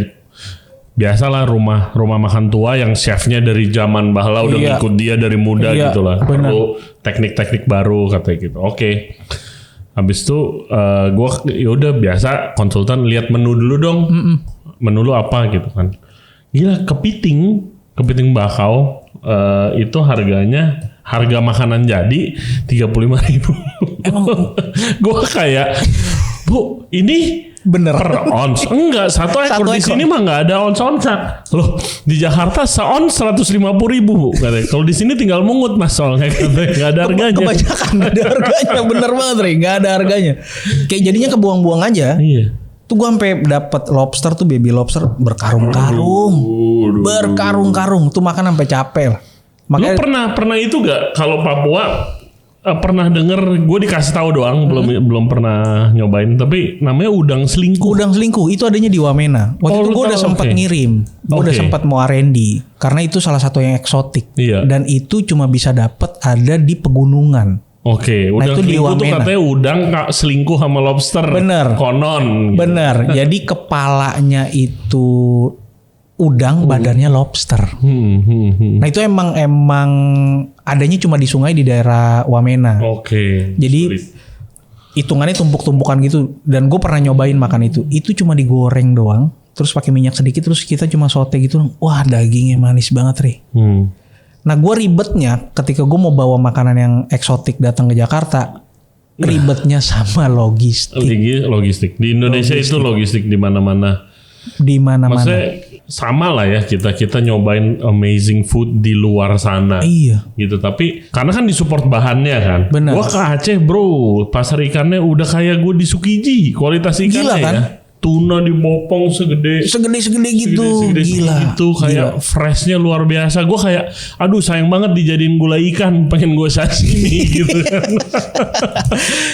biasalah rumah makan tua yang chefnya dari zaman bahla udah ngikut dia dari muda gitu lah. Perlu teknik-teknik baru katanya gitu. Oke. Habis itu gue yaudah biasa konsultan lihat menu dulu dong. Menu lu apa gitu kan. Gila kepiting bakau itu harga makanan jadi 35.000. Emang Gue kayak Bu ini bener per ons enggak satu ekor di sini mah nggak ada ons-onsan loh di Jakarta seons 150.000 Bu katanya. Kalau di sini tinggal mungut mas soalnya nggak ada harganya. Kebanyakan nggak ada harganya, bener banget Re, nggak ada harganya. Kayak jadinya kebuang-buang aja. Iya. Tuh gue sampai dapat lobster tuh, baby lobster berkarung-karung tuh makan sampai capek lah. Makanya, lu pernah itu gak kalau Papua pernah denger, gue dikasih tahu doang, belum pernah nyobain, tapi namanya udang selingkuh. Udang selingkuh itu adanya di Wamena. Waktu itu gue udah sempat ngirim, gue udah sempat mau R&D karena itu salah satu yang eksotik. Iya. Dan itu cuma bisa dapet ada di pegunungan. Oke, udang selingkuh tuh katanya udang selingkuh sama lobster. Bener. Konon. Gitu. Bener. Jadi kepalanya itu udang, badannya lobster. Nah itu emang adanya cuma di sungai di daerah Wamena. Oke. Jadi hitungannya tumpuk-tumpukan gitu. Dan gue pernah nyobain makan itu. Itu cuma digoreng doang. Terus pakai minyak sedikit. Terus kita cuma sote gitu. Wah dagingnya manis banget Ri. Nah gue ribetnya ketika gue mau bawa makanan yang eksotik datang ke Jakarta. Ribetnya sama logistik. Logistik. Di Indonesia itu logistik di mana-mana. Di mana-mana. Maksudnya sama lah ya kita nyobain amazing food di luar sana. Iya. Gitu tapi karena kan disupport bahannya kan. Benar. Gua ke Aceh bro, pasar ikannya udah kayak gue di Sukiji kualitas ikannya. Gila, kan? Ya. Tuna dibopong segede gitu. Gila. Gitu kayak freshnya luar biasa. Gue kayak aduh sayang banget dijadiin gulai ikan, pengen gue sashimi gitu kan.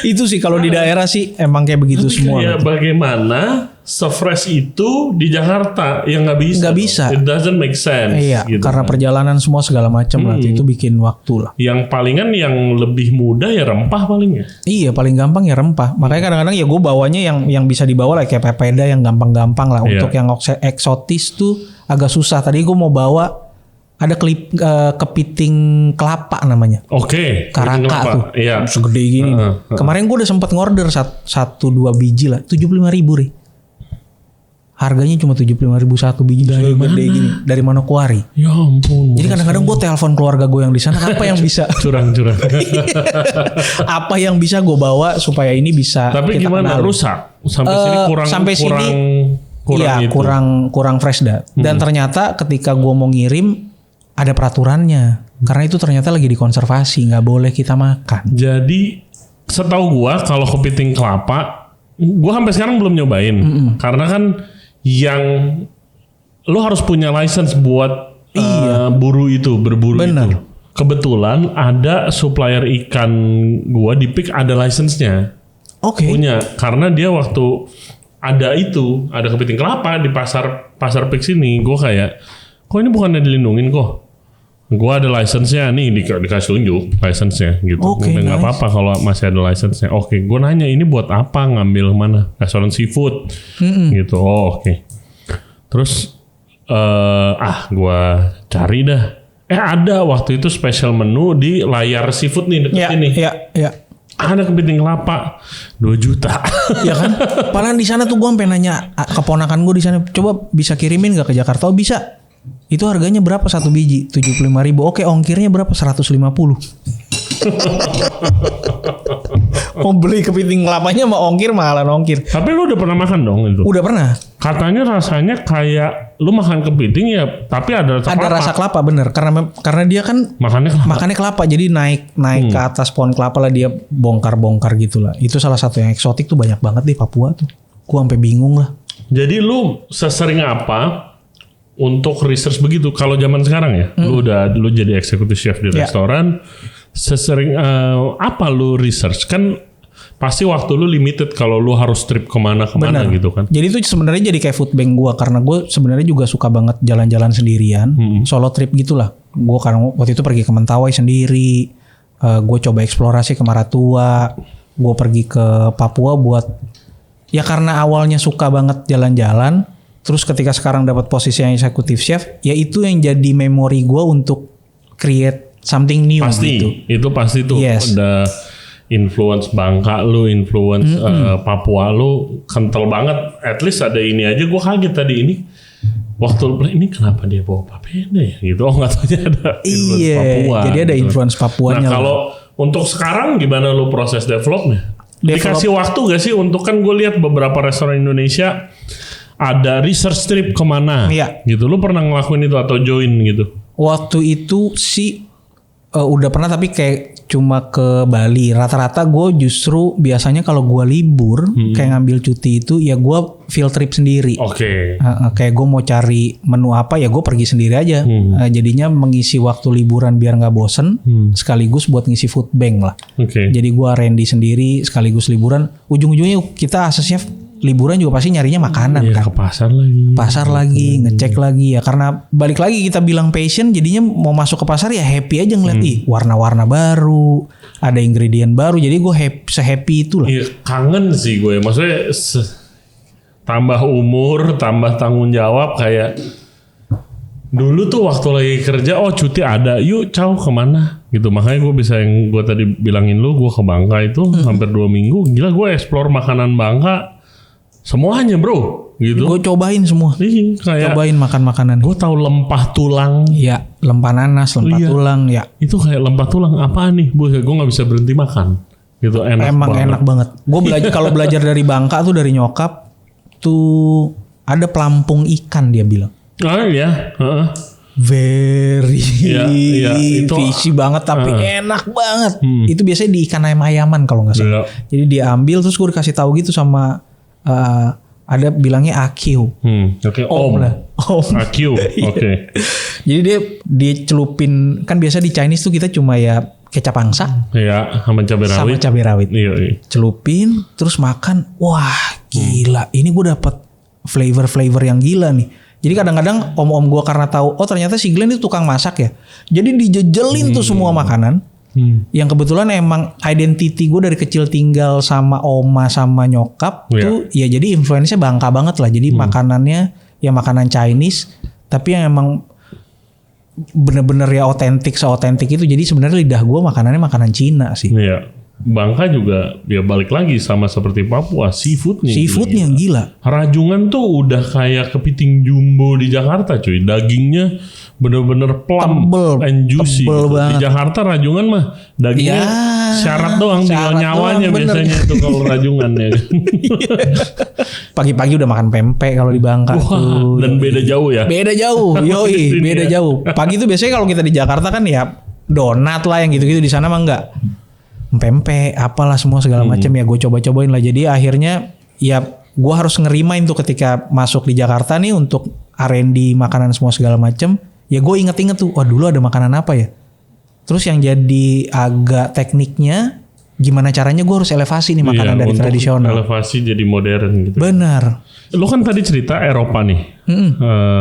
Itu sih kalau di daerah sih emang kayak begitu semua. Ya bagaimana se-fresh itu di Jakarta yang nggak bisa. It doesn't make sense. Iya, gitu karena kan. Perjalanan semua segala macam lah. Itu bikin waktu lah. Yang palingan yang lebih mudah ya rempah paling ya. Iya, paling gampang ya rempah. Makanya kadang-kadang ya gue bawanya yang bisa dibawa lah kayak pepeda yang gampang-gampang lah. Untuk yang eksotis tuh agak susah. Tadi gue mau bawa ada kepiting kelapa namanya. Oke. Karaka tuh. Iya. Segede gini. Kemarin gue udah sempat ngorder 1-2 biji lah. 75.000 Ri. Harganya cuma 75.000 satu biji dari gede gini, dari Manokwari. Ya ampun. Jadi kadang-kadang gue telepon keluarga gue yang di sana, apa yang bisa curang. apa yang bisa gue bawa supaya ini bisa. Tapi kita gimana kenal. Rusak sampai sini kurang fresh dah. Dan ternyata ketika gue mau ngirim ada peraturannya. Karena itu ternyata lagi dikonservasi, nggak boleh kita makan. Jadi setahu gue kalau kepiting kelapa, gue sampai sekarang belum nyobain. Karena kan yang lo harus punya license buat berburu itu. Bener. Itu. Kebetulan ada supplier ikan gua di PIK ada license-nya. Oke. Punya karena dia waktu ada kepiting kelapa di pasar PIK sini, gua kayak kok ini bukannya dilindungin kok. Gua ada license-nya nih dikasih tunjuk license-nya gitu. Oke, nggak apa-apa kalau masih ada license-nya. Oke, gua nanya ini buat apa, ngambil mana? Restoran seafood. Gitu. Oh, oke. Terus gua cari dah. Ada waktu itu special menu di layar seafood nih deket sini. Iya. Ada kepiting kelapa 2 juta. Ya kan? Padahal di sana tuh gue sampai nanya keponakan gue di sana, coba bisa kirimin gak ke Jakarta? Oh bisa. Itu harganya berapa satu biji? 75.000. Oke, ongkirnya berapa? 150. Mau beli kepiting kelapanya mau ongkir mahalan ongkir. Tapi lu udah pernah makan dong itu? Udah pernah. Katanya rasanya kayak lu makan kepiting ya, tapi ada rasa kelapa. Ada rasa kelapa bener. Karena dia kan makannya kelapa. Jadi naik ke atas pohon kelapa lah, dia bongkar-bongkar gitu lah. Itu salah satu yang eksotik tuh, banyak banget di Papua tuh. Gua sampai bingung lah. Jadi lu sesering apa untuk research begitu? Kalau zaman sekarang ya, lu jadi executive chef di restoran. Sesering apa lu research? Kan pasti waktu lu limited kalau lu harus trip kemana-kemana Bener. gitu kan. Jadi itu sebenarnya jadi kayak food bank gue, karena gue sebenarnya juga suka banget jalan-jalan sendirian, solo trip gitulah. Gue karena waktu itu pergi ke Mentawai sendiri, gue coba eksplorasi ke Maratua, gue pergi ke Papua buat ya karena awalnya suka banget jalan-jalan, terus ketika sekarang dapat posisi yang executive chef, ya itu yang jadi memori gue untuk create something new Pasti, gitu. itu pasti tuh Yes. ada influence Bangka lu, influence Papua lu kental banget. At least ada ini aja gue kaget tadi ini. Waktu lu ini kenapa dia bawa papeda ya gitu. Oh nggak taunya ada influence Iya, Papua. jadi ada gitu. influence Papuanya. Nah lah. kalau untuk sekarang gimana lu proses developnya? Dikasih waktu gak sih untuk, kan gue lihat beberapa restoran Indonesia ada research trip kemana Iya. gitu. Lu pernah ngelakuin itu atau join gitu? Waktu itu sih udah pernah, tapi kayak cuma ke Bali. Rata-rata gue justru biasanya kalau gue libur kayak ngambil cuti itu ya gue field trip sendiri. Oke. Kayak gue mau cari menu apa ya gue pergi sendiri aja. Jadinya mengisi waktu liburan biar nggak bosen, sekaligus buat ngisi food bank lah. Oke. Jadi gue R&D sendiri sekaligus liburan. Ujung-ujungnya kita as a chef liburan juga pasti nyarinya makanan Iya, kan. ke pasar lagi. Pasar lagi, ngecek lagi ya, karena balik lagi kita bilang passion, jadinya mau masuk ke pasar ya happy aja ngeliat ih warna-warna baru, ada ingredient baru, jadi gue se-happy itu lah. Iya, kangen sih gue. Maksudnya tambah umur, tambah tanggung jawab kayak dulu tuh waktu lagi kerja, oh cuti ada, yuk caw kemana gitu. Makanya gue bisa yang gue tadi bilangin lu, gue ke Bangka itu hampir 2 minggu. Gila gue explore makanan Bangka semuanya bro gitu. Gue cobain semua, Iya, kayak cobain makan makanan. gue tahu lempah tulang. Ya lempah nanas, lempah Iya. tulang ya. Itu kayak lempah tulang apaan nih? Gue nggak bisa berhenti makan. Gitu enak Emang banget. enak banget. Gue belajar kalau belajar dari Bangka tuh dari nyokap tuh ada pelampung ikan dia bilang. Ah ya, heeh. Very Iya, itu- fishy banget tapi enak banget. Itu biasanya di ikan ayam-ayaman kalau nggak Iya. salah. Jadi diambil terus gue dikasih tahu gitu sama ada bilangnya AQ. Oke, Om. lah. Om. AQ. Oke. Jadi dia celupin, kan biasa di Chinese tuh kita cuma ya kecap angsa Iya, sama cabai sama rawit. cabai rawit. Iya. Celupin terus makan. Wah, gila. Ini gue dapet flavor yang gila nih. Jadi kadang-kadang om-om gue karena tahu oh ternyata si Glenn itu tukang masak ya. Jadi dijejelin tuh semua makanan. Yang kebetulan emang identity gue dari kecil tinggal sama oma sama nyokap Iya. tuh ya jadi influence-nya Bangka banget lah. Jadi makanannya ya makanan Chinese tapi yang emang bener-bener ya otentik itu. Jadi sebenarnya lidah gue makanannya makanan Cina sih. Iya. Bangka juga ya balik lagi sama seperti Papua, seafoodnya. Seafoodnya yang gila. Rajungan tuh udah kayak kepiting jumbo di Jakarta cuy. Dagingnya bener-bener plump Tebel, and juicy. tebel gitu. Di banget. Jakarta rajungan mah dagingnya Ya, syarat doang, tinggal syarat nyawanya doang, bener. biasanya itu kalau rajungan ya. Pagi-pagi udah makan pempek kalau di Bangka Wah, tuh. dan beda jauh ya. Beda jauh, Di yoi, sini beda ya. jauh. Pagi tuh biasanya kalau kita di Jakarta kan ya donat lah yang gitu-gitu, di sana mah enggak. Pempek, apalah semua segala macam ya gue coba-cobain lah. Jadi akhirnya ya gue harus ngerimain tuh ketika masuk di Jakarta nih untuk R&D makanan semua segala macam. Ya gue inget-inget tuh, wah dulu ada makanan apa ya. Terus yang jadi agak tekniknya gimana caranya gue harus elevasi nih makanan Iya, dari untuk tradisional. elevasi jadi modern gitu. Benar. Lo kan tadi cerita Eropa nih,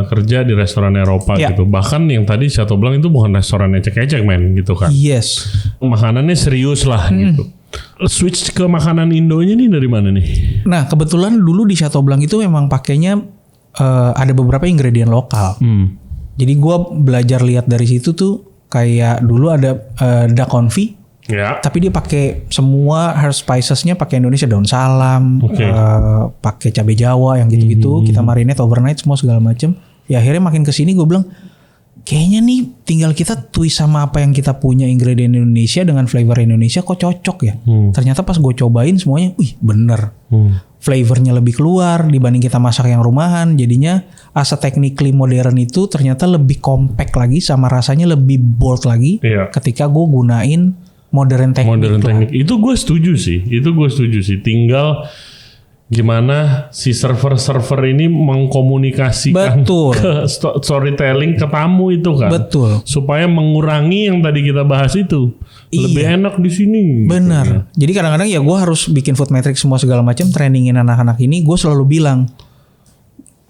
kerja di restoran Eropa Ya. gitu. Bahkan yang tadi Chateau Blanc itu bukan restoran ecek-ecek men gitu kan. Yes. Makanannya serius lah gitu. Switch ke makanan Indonya nih dari mana nih? Nah kebetulan dulu di Chateau Blanc itu memang pakainya ada beberapa ingredient lokal. Jadi gue belajar lihat dari situ tuh kayak dulu ada duck confit, Ya. tapi dia pakai semua herb spicesnya pakai Indonesia, daun salam, Oke. pakai cabai Jawa yang gitu-gitu. Kita marinate overnight semua segala macem. Ya akhirnya makin kesini gue bilang kayaknya nih tinggal kita twist sama apa yang kita punya ingredient Indonesia dengan flavor Indonesia kok cocok ya. Ternyata pas gue cobain semuanya, wih bener. Flavornya lebih keluar dibanding kita masak yang rumahan. Jadinya asa technically modern itu ternyata lebih compact lagi sama rasanya lebih bold lagi. Iya. Ketika gue gunain modern teknik. Modern lah. teknik itu gue setuju sih. Tinggal gimana si server-server ini mengkomunikasikan Betul. ke storytelling ke tamu itu kan. Betul. Supaya mengurangi yang tadi kita bahas itu. Lebih enak di sini. Benar. Gitu. Jadi kadang-kadang ya gue harus bikin food metric semua segala macam, trainingin anak-anak ini. Gue selalu bilang,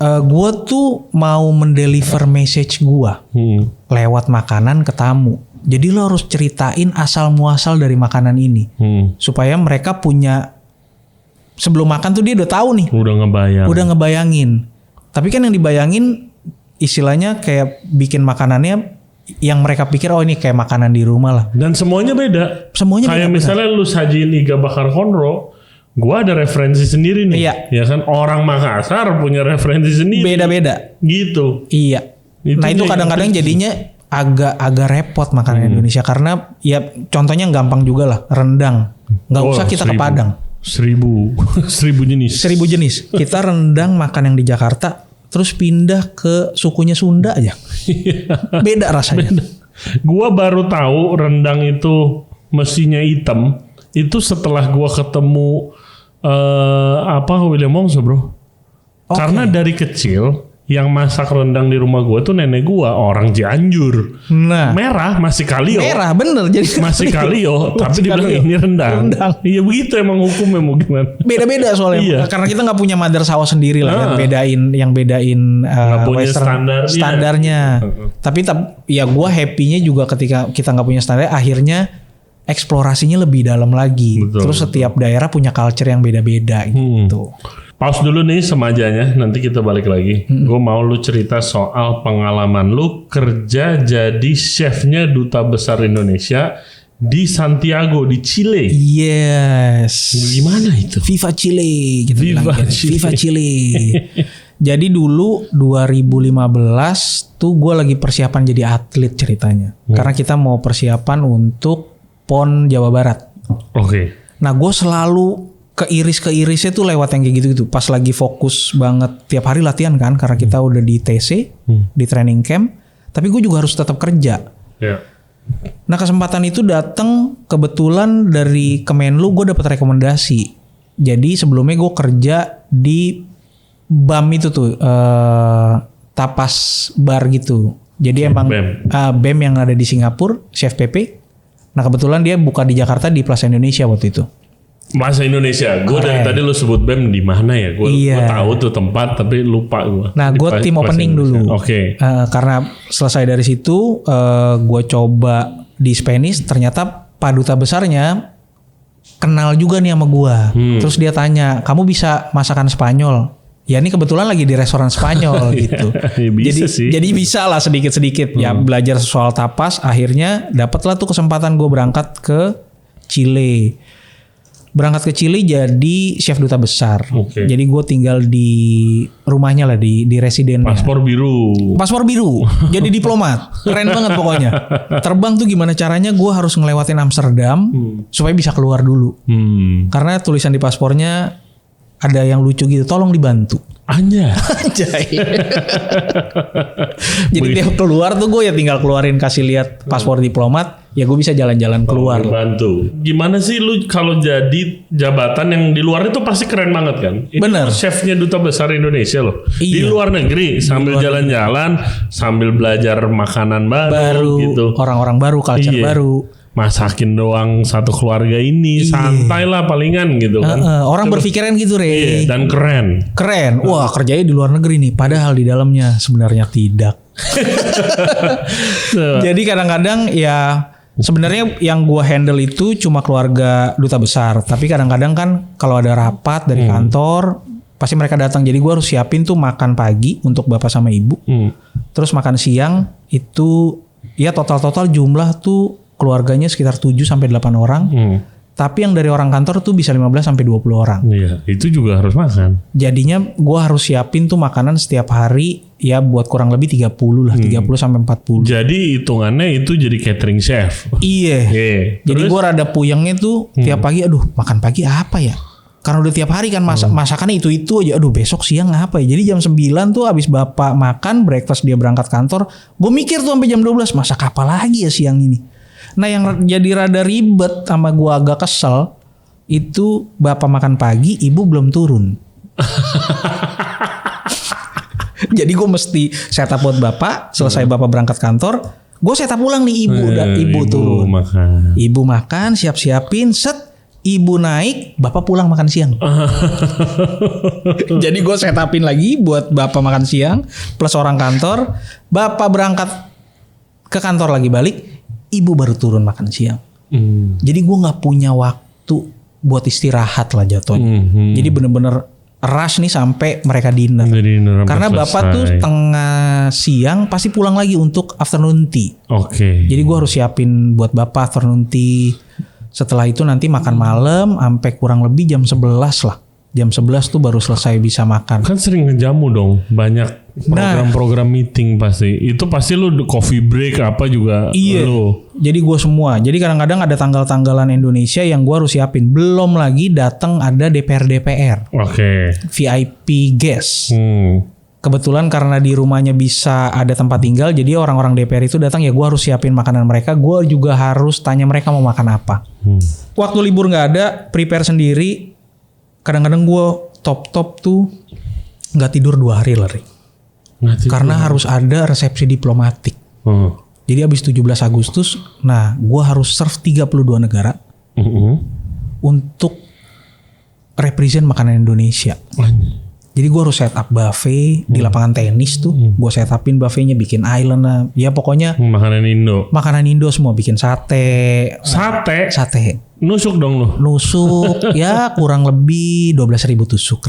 gue tuh mau mendeliver message gue lewat makanan ke tamu. Jadi lo harus ceritain asal muasal dari makanan ini, supaya mereka punya, sebelum makan tuh dia udah tahu nih, udah ngebayangin. Tapi kan yang dibayangin istilahnya kayak bikin makanannya yang mereka pikir oh ini kayak makanan di rumah lah. Dan semuanya beda. Semuanya kayak beda. Misalnya lu sajiin iga bakar konro, gua ada referensi sendiri nih. Iya. Ya kan orang Makassar punya referensi sendiri. Beda-beda. Gitu. Iya. Nah itu kadang-kadang jadinya agak repot makanan Indonesia, karena ya contohnya gampang juga lah, rendang. Nggak usah kita ke Padang. 1000 jenis. 1000 jenis. Kita rendang makan yang di Jakarta, terus pindah ke sukunya Sunda aja. Beda rasanya. Gua baru tahu rendang itu mestinya hitam itu setelah gua ketemu William Wongso, bro. Okay. Karena dari kecil yang masak rendang di rumah gue tuh nenek gue orang Cianjur. Nah, merah masih kalio. Merah bener jadi masih kalio, tapi dibilang ini rendang. Iya begitu emang hukumnya mau gimana. Beda-beda soalnya. Iya. Karena kita nggak punya mother saus sendiri lah yang bedain punya standarnya. Tapi ya gue happy-nya juga ketika kita nggak punya standar, akhirnya eksplorasinya lebih dalam lagi. Betul, terus setiap daerah punya culture yang beda-beda gitu. Pause dulu nih semajanya, nanti kita balik lagi. Gue mau lu cerita soal pengalaman lu kerja jadi chefnya Duta Besar Indonesia di Santiago, di Chile. Yes. Gimana itu? Viva Chile. Gitu Viva Chile. Viva Chile. Jadi dulu 2015 tuh gue lagi persiapan jadi atlet ceritanya. Karena kita mau persiapan untuk PON Jawa Barat. Oke. Nah gue selalu keirisnya tuh lewat yang kayak gitu-gitu. Pas lagi fokus banget tiap hari latihan kan, karena kita udah di TC, di training camp. Tapi gue juga harus tetap kerja. Yeah. Nah kesempatan itu datang kebetulan dari Kemenlu, gue dapat rekomendasi. Jadi sebelumnya gue kerja di BAM itu tuh, tapas bar gitu. Jadi emang BAM yang ada di Singapura, Chef Pepe. Nah kebetulan dia buka di Jakarta di Plaza Indonesia waktu itu. Bahasa Indonesia. Gue dari tadi lu sebut BEM di mana ya? Gue tahu tuh tempat tapi lupa gue. Nah, gue tim opening dulu. Oke. Karena selesai dari situ, gue coba di Spanish. Ternyata Pak Duta Besarnya kenal juga nih sama gue. Terus dia tanya, kamu bisa masakan Spanyol? Ya ini kebetulan lagi di restoran Spanyol gitu. Jadi bisa lah sedikit-sedikit ya belajar soal tapas. Akhirnya dapatlah tuh kesempatan gue berangkat ke Chile. Berangkat ke Chile jadi chef duta besar. Okay. Jadi gue tinggal di rumahnya lah, di residennya. Paspor biru. Jadi diplomat. Keren banget pokoknya. Terbang tuh gimana caranya, gue harus ngelewatin Amsterdam supaya bisa keluar dulu. Karena tulisan di paspornya ada yang lucu gitu, tolong dibantu. Anjay. Jadi dia keluar tuh gue ya tinggal keluarin, kasih lihat paspor diplomat. Ya gue bisa jalan-jalan keluar. Bantu. Gimana sih lu kalau jadi jabatan yang di luar itu pasti keren banget kan? Bener. Chefnya Duta Besar Indonesia loh. Iya. Di luar negeri sambil jalan-jalan, sambil belajar makanan baru gitu. Orang-orang baru, culture baru. Masakin doang satu keluarga ini, santai lah palingan gitu kan. Orang berpikiran gitu, Re. Dan keren. Wah, kerjanya di luar negeri nih. Padahal di dalamnya sebenarnya tidak. Jadi kadang-kadang ya sebenarnya yang gue handle itu cuma keluarga duta besar. Tapi kadang-kadang kan kalau ada rapat dari kantor, pasti mereka datang. Jadi gue harus siapin tuh makan pagi untuk bapak sama ibu. Terus makan siang itu ya total jumlah tuh keluarganya sekitar 7-8 orang. Tapi yang dari orang kantor tuh bisa 15-20 orang. Iya, itu juga harus makan. Jadinya gue harus siapin tuh makanan setiap hari ya buat kurang lebih 30 lah, 30-40. Jadi hitungannya itu jadi catering chef. Iya. Jadi gue rada puyengnya tuh tiap pagi, aduh makan pagi apa ya? Karena udah tiap hari kan masakannya itu aja. Aduh besok siang apa ya? Jadi jam 9 tuh abis bapak makan, breakfast dia berangkat kantor. Gue mikir tuh sampai jam 12, masak apa lagi ya siang ini? Nah yang jadi rada ribet sama gue agak kesel itu bapak makan pagi, ibu belum turun. Jadi gue mesti setup buat bapak. Selesai bapak berangkat kantor, gue setup ulang nih ibu turun. Ibu makan, siap-siapin, set. Ibu naik, bapak pulang makan siang. Jadi gue setupin lagi buat bapak makan siang plus orang kantor. Bapak berangkat ke kantor lagi balik, ibu baru turun makan siang. Jadi gue nggak punya waktu buat istirahat lah jatuhnya. Jadi bener-bener rush nih sampai mereka dinner. Karena bapak tuh tengah siang pasti pulang lagi untuk afternoon tea. Oke. Jadi gue harus siapin buat bapak afternoon tea. Setelah itu nanti makan malam sampai kurang lebih jam 11 lah. Jam 11 tuh baru selesai bisa makan. Kan sering ngejamu dong. Banyak program-program meeting pasti. Itu pasti lu coffee break apa juga. Iya. Lu. Jadi gue semua. Jadi kadang-kadang ada tanggal-tanggalan Indonesia yang gue harus siapin. Belum lagi datang ada DPR. Oke. VIP guest. Kebetulan karena di rumahnya bisa ada tempat tinggal, jadi orang-orang DPR itu datang ya gue harus siapin makanan mereka. Gue juga harus tanya mereka mau makan apa. Waktu libur nggak ada, prepare sendiri. Kadang-kadang gue top tuh nggak tidur 2 hari lah, karena harus ada resepsi diplomatik. Jadi abis 17 Agustus, nah gue harus serve 32 negara untuk represent makanan Indonesia. Jadi gue harus set up buffet di lapangan tenis tuh. Gue set upin buffetnya, bikin island lah. Ya pokoknya makanan Indo. Makanan Indo semua, bikin sate. Sate. Nusuk dong lu. Nusuk ya kurang lebih 12.000 tusuk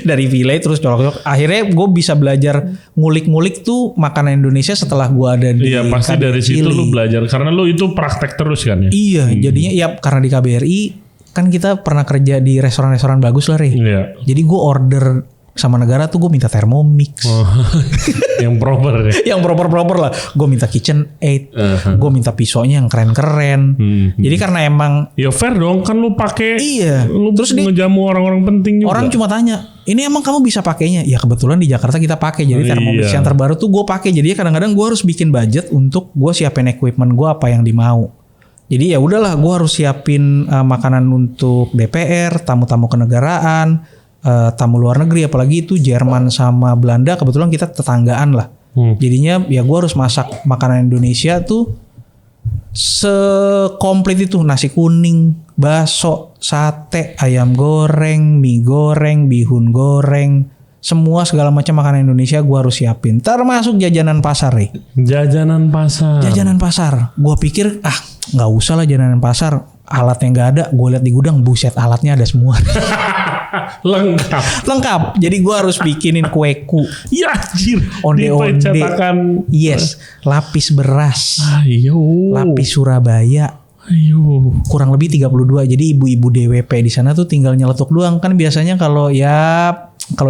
dari file terus colok-colok. Akhirnya gue bisa belajar ngulik-ngulik tuh makanan Indonesia setelah gue ada di Iya pasti KBRI. Dari situ lu belajar. Karena lu itu praktek terus kan ya. Iya jadinya ya karena di KBRI kan kita pernah kerja di restoran-restoran bagus lah Iya. Jadi gue order sama negara tuh gue minta Thermomix. Yang proper ya. Yang proper lah. Gue minta KitchenAid. Gue minta pisaunya yang keren-keren. Jadi karena emang ya fair dong kan lu pakai. Iya. Lu terus ngejamu orang-orang penting juga. Orang cuma tanya, ini emang kamu bisa pakainya? Ya kebetulan di Jakarta kita pakai. Jadi Thermomix yang terbaru tuh gue pakai. Jadi kadang-kadang gue harus bikin budget untuk gue siapin equipment gue apa yang dimau. Jadi ya udahlah, gue harus siapin makanan untuk DPR, tamu-tamu kenegaraan, tamu luar negeri, apalagi itu Jerman sama Belanda, kebetulan kita tetanggaan lah. Jadinya ya gue harus masak makanan Indonesia tuh sekomplit itu, nasi kuning, bakso, sate, ayam goreng, mie goreng, bihun goreng, semua segala macam makanan Indonesia gue harus siapin, termasuk jajanan pasar Jajanan pasar. Gue pikir nggak usah lah jajanan pasar, alatnya nggak ada. Gue lihat di gudang, buset alatnya ada semua. Lengkap. Jadi gue harus bikinin kueku. Ya anjir. Onde-onde. Yes. Lapis beras. Lapis Surabaya. Kurang lebih 32. Jadi ibu-ibu DWP di sana tuh tinggal nyeletuk doang. Kan biasanya kalau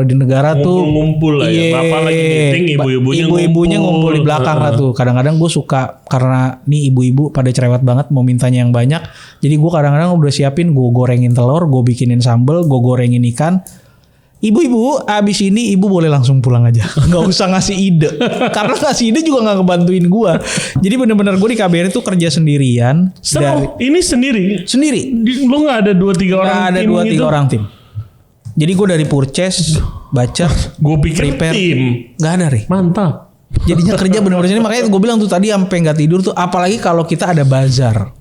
di negara tuh ngumpul lah ya. Bapak lagi meeting, ibu-ibunya ngumpul di belakang lah tuh. Kadang-kadang gue suka karena nih ibu-ibu pada cerewet banget mau mintanya yang banyak. Jadi gue kadang-kadang udah siapin, gue gorengin telur, gue bikinin sambal, gue gorengin ikan. Ibu-ibu abis ini ibu boleh langsung pulang aja, nggak usah ngasih ide. Karena ngasih ide juga nggak ngebantuin gue. Jadi bener-bener gue di KBRI tuh kerja sendirian. Ini sendiri. Lo nggak ada 2-3 orang? Nggak ada 2-3 orang tim. Jadi gue dari purchase, baca, gue pikir prepare, tim. Nggak ada Mantap. Jadinya kerja bener-bener sini. Makanya gue bilang tuh tadi sampai nggak tidur tuh. Apalagi kalau kita ada bazar.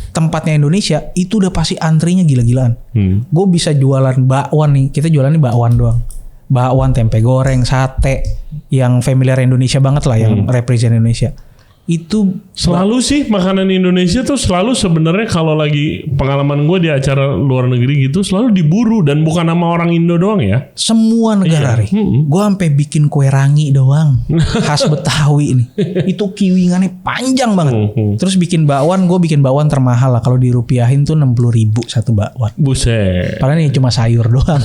Tempatnya Indonesia itu udah pasti antrinya gila-gilaan. Gue bisa jualan bakwan nih. Kita jualan nih bakwan doang. Bakwan, tempe goreng, sate. Yang familiar Indonesia banget lah. Yang represent Indonesia. Itu selalu sih makanan Indonesia tuh selalu sebenarnya kalau lagi pengalaman gue di acara luar negeri gitu selalu diburu dan bukan sama orang Indo doang ya. Semua negara gue sampai bikin kue rangi doang khas Betawi nih. Itu kiwingannya panjang banget. Terus bikin bakwan, gue bikin bakwan termahal lah kalau dirupiahin tuh 60.000 satu bakwan. Buset. Padahal ini cuma sayur doang.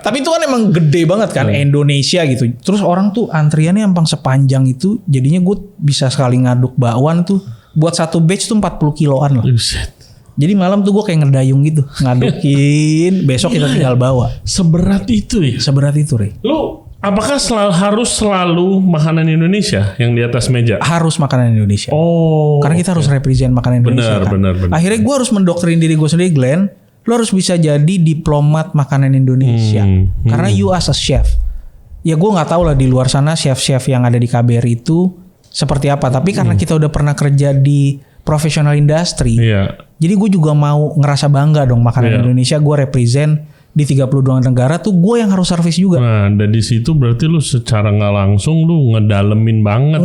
Tapi itu kan emang gede banget kan Indonesia gitu. Terus orang tuh antriannya emang sepanjang itu. Jadinya gue bisa sekali ngaduk bakwan tuh buat satu batch tuh 40 kiloan lah. Jadi malam tuh gue kayak ngedayung gitu, ngadukin, besok kita tinggal bawa. Seberat itu ya? Seberat itu, Rey. Lu apakah harus selalu makanan Indonesia yang di atas meja? Harus makanan Indonesia. Oh. Karena kita harus represent makanan Indonesia. Benar. Akhirnya gue harus mendoktrin diri gue sendiri, Glenn. Lo harus bisa jadi diplomat makanan Indonesia. Karena you as a chef. Ya gue nggak tahu lah di luar sana chef-chef yang ada di KBRI itu seperti apa. Tapi karena kita udah pernah kerja di professional industry. Jadi gue juga mau ngerasa bangga dong makanan Indonesia. Gue represent di 32 negara tuh gue yang harus service juga. Nah, dari situ berarti lu secara nggak langsung lu ngedalemin banget.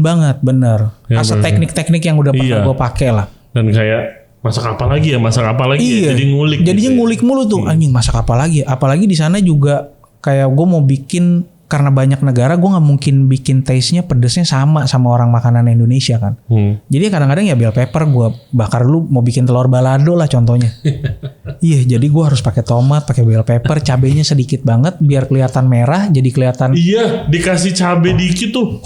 Banget, bener. Asal teknik-teknik yang udah pernah gue pakai lah. Dan kayak masak apa lagi ya? Jadi ngulik. Jadinya gitu ngulik mulu tuh. Anjing masak apa lagi? Apalagi di sana juga kayak gue mau bikin, karena banyak negara gue nggak mungkin bikin taste-nya pedesnya sama orang makanan Indonesia kan. Jadi kadang-kadang ya bell pepper gue bakar dulu, mau bikin telur balado lah contohnya. Jadi gue harus pakai tomat, pakai bell pepper, cabenya sedikit banget biar kelihatan merah, jadi kelihatan. Iya, dikasih cabe dikit tuh.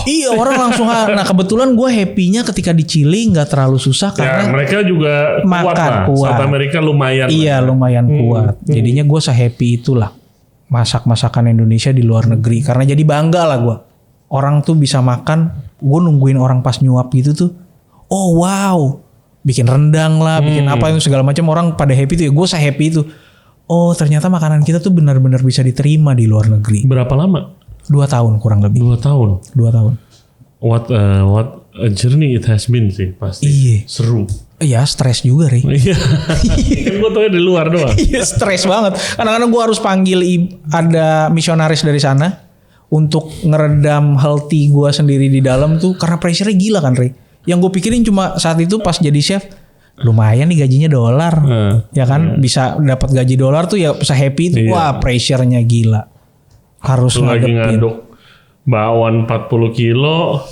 Iya, orang langsung. Nah kebetulan gue happy-nya ketika di Chili nggak terlalu susah karena mereka juga kuat. South America lumayan. Iya, lumayan kuat. Jadinya gue se-happy itulah masak-masakan Indonesia di luar negeri, karena jadi bangga lah gue. Orang tuh bisa makan, gue nungguin orang pas nyuap gitu tuh. Oh wow, bikin rendang lah, bikin apa itu segala macam, orang pada happy tuh ya, gue se-happy itu. Oh ternyata makanan kita tuh benar-benar bisa diterima di luar negeri. Berapa lama? 2 tahun kurang lebih. 2 tahun. What a journey it has been sih pasti. Iya. Seru. Iya, stres juga, Ri. Iya. Kan gue tau di luar doang. Iya, stres banget. Kadang-kadang gue harus panggil ada misionaris dari sana untuk ngeredam healthy gue sendiri di dalam tuh, karena pressure-nya gila kan, Ri. Yang gue pikirin cuma saat itu pas jadi chef, lumayan nih gajinya $. Ya kan, bisa dapat gaji $, tuh ya bisa happy itu. Wah, pressure-nya gila. Harus ngadepin. Lagi ngaduk bakwan 40 kilo.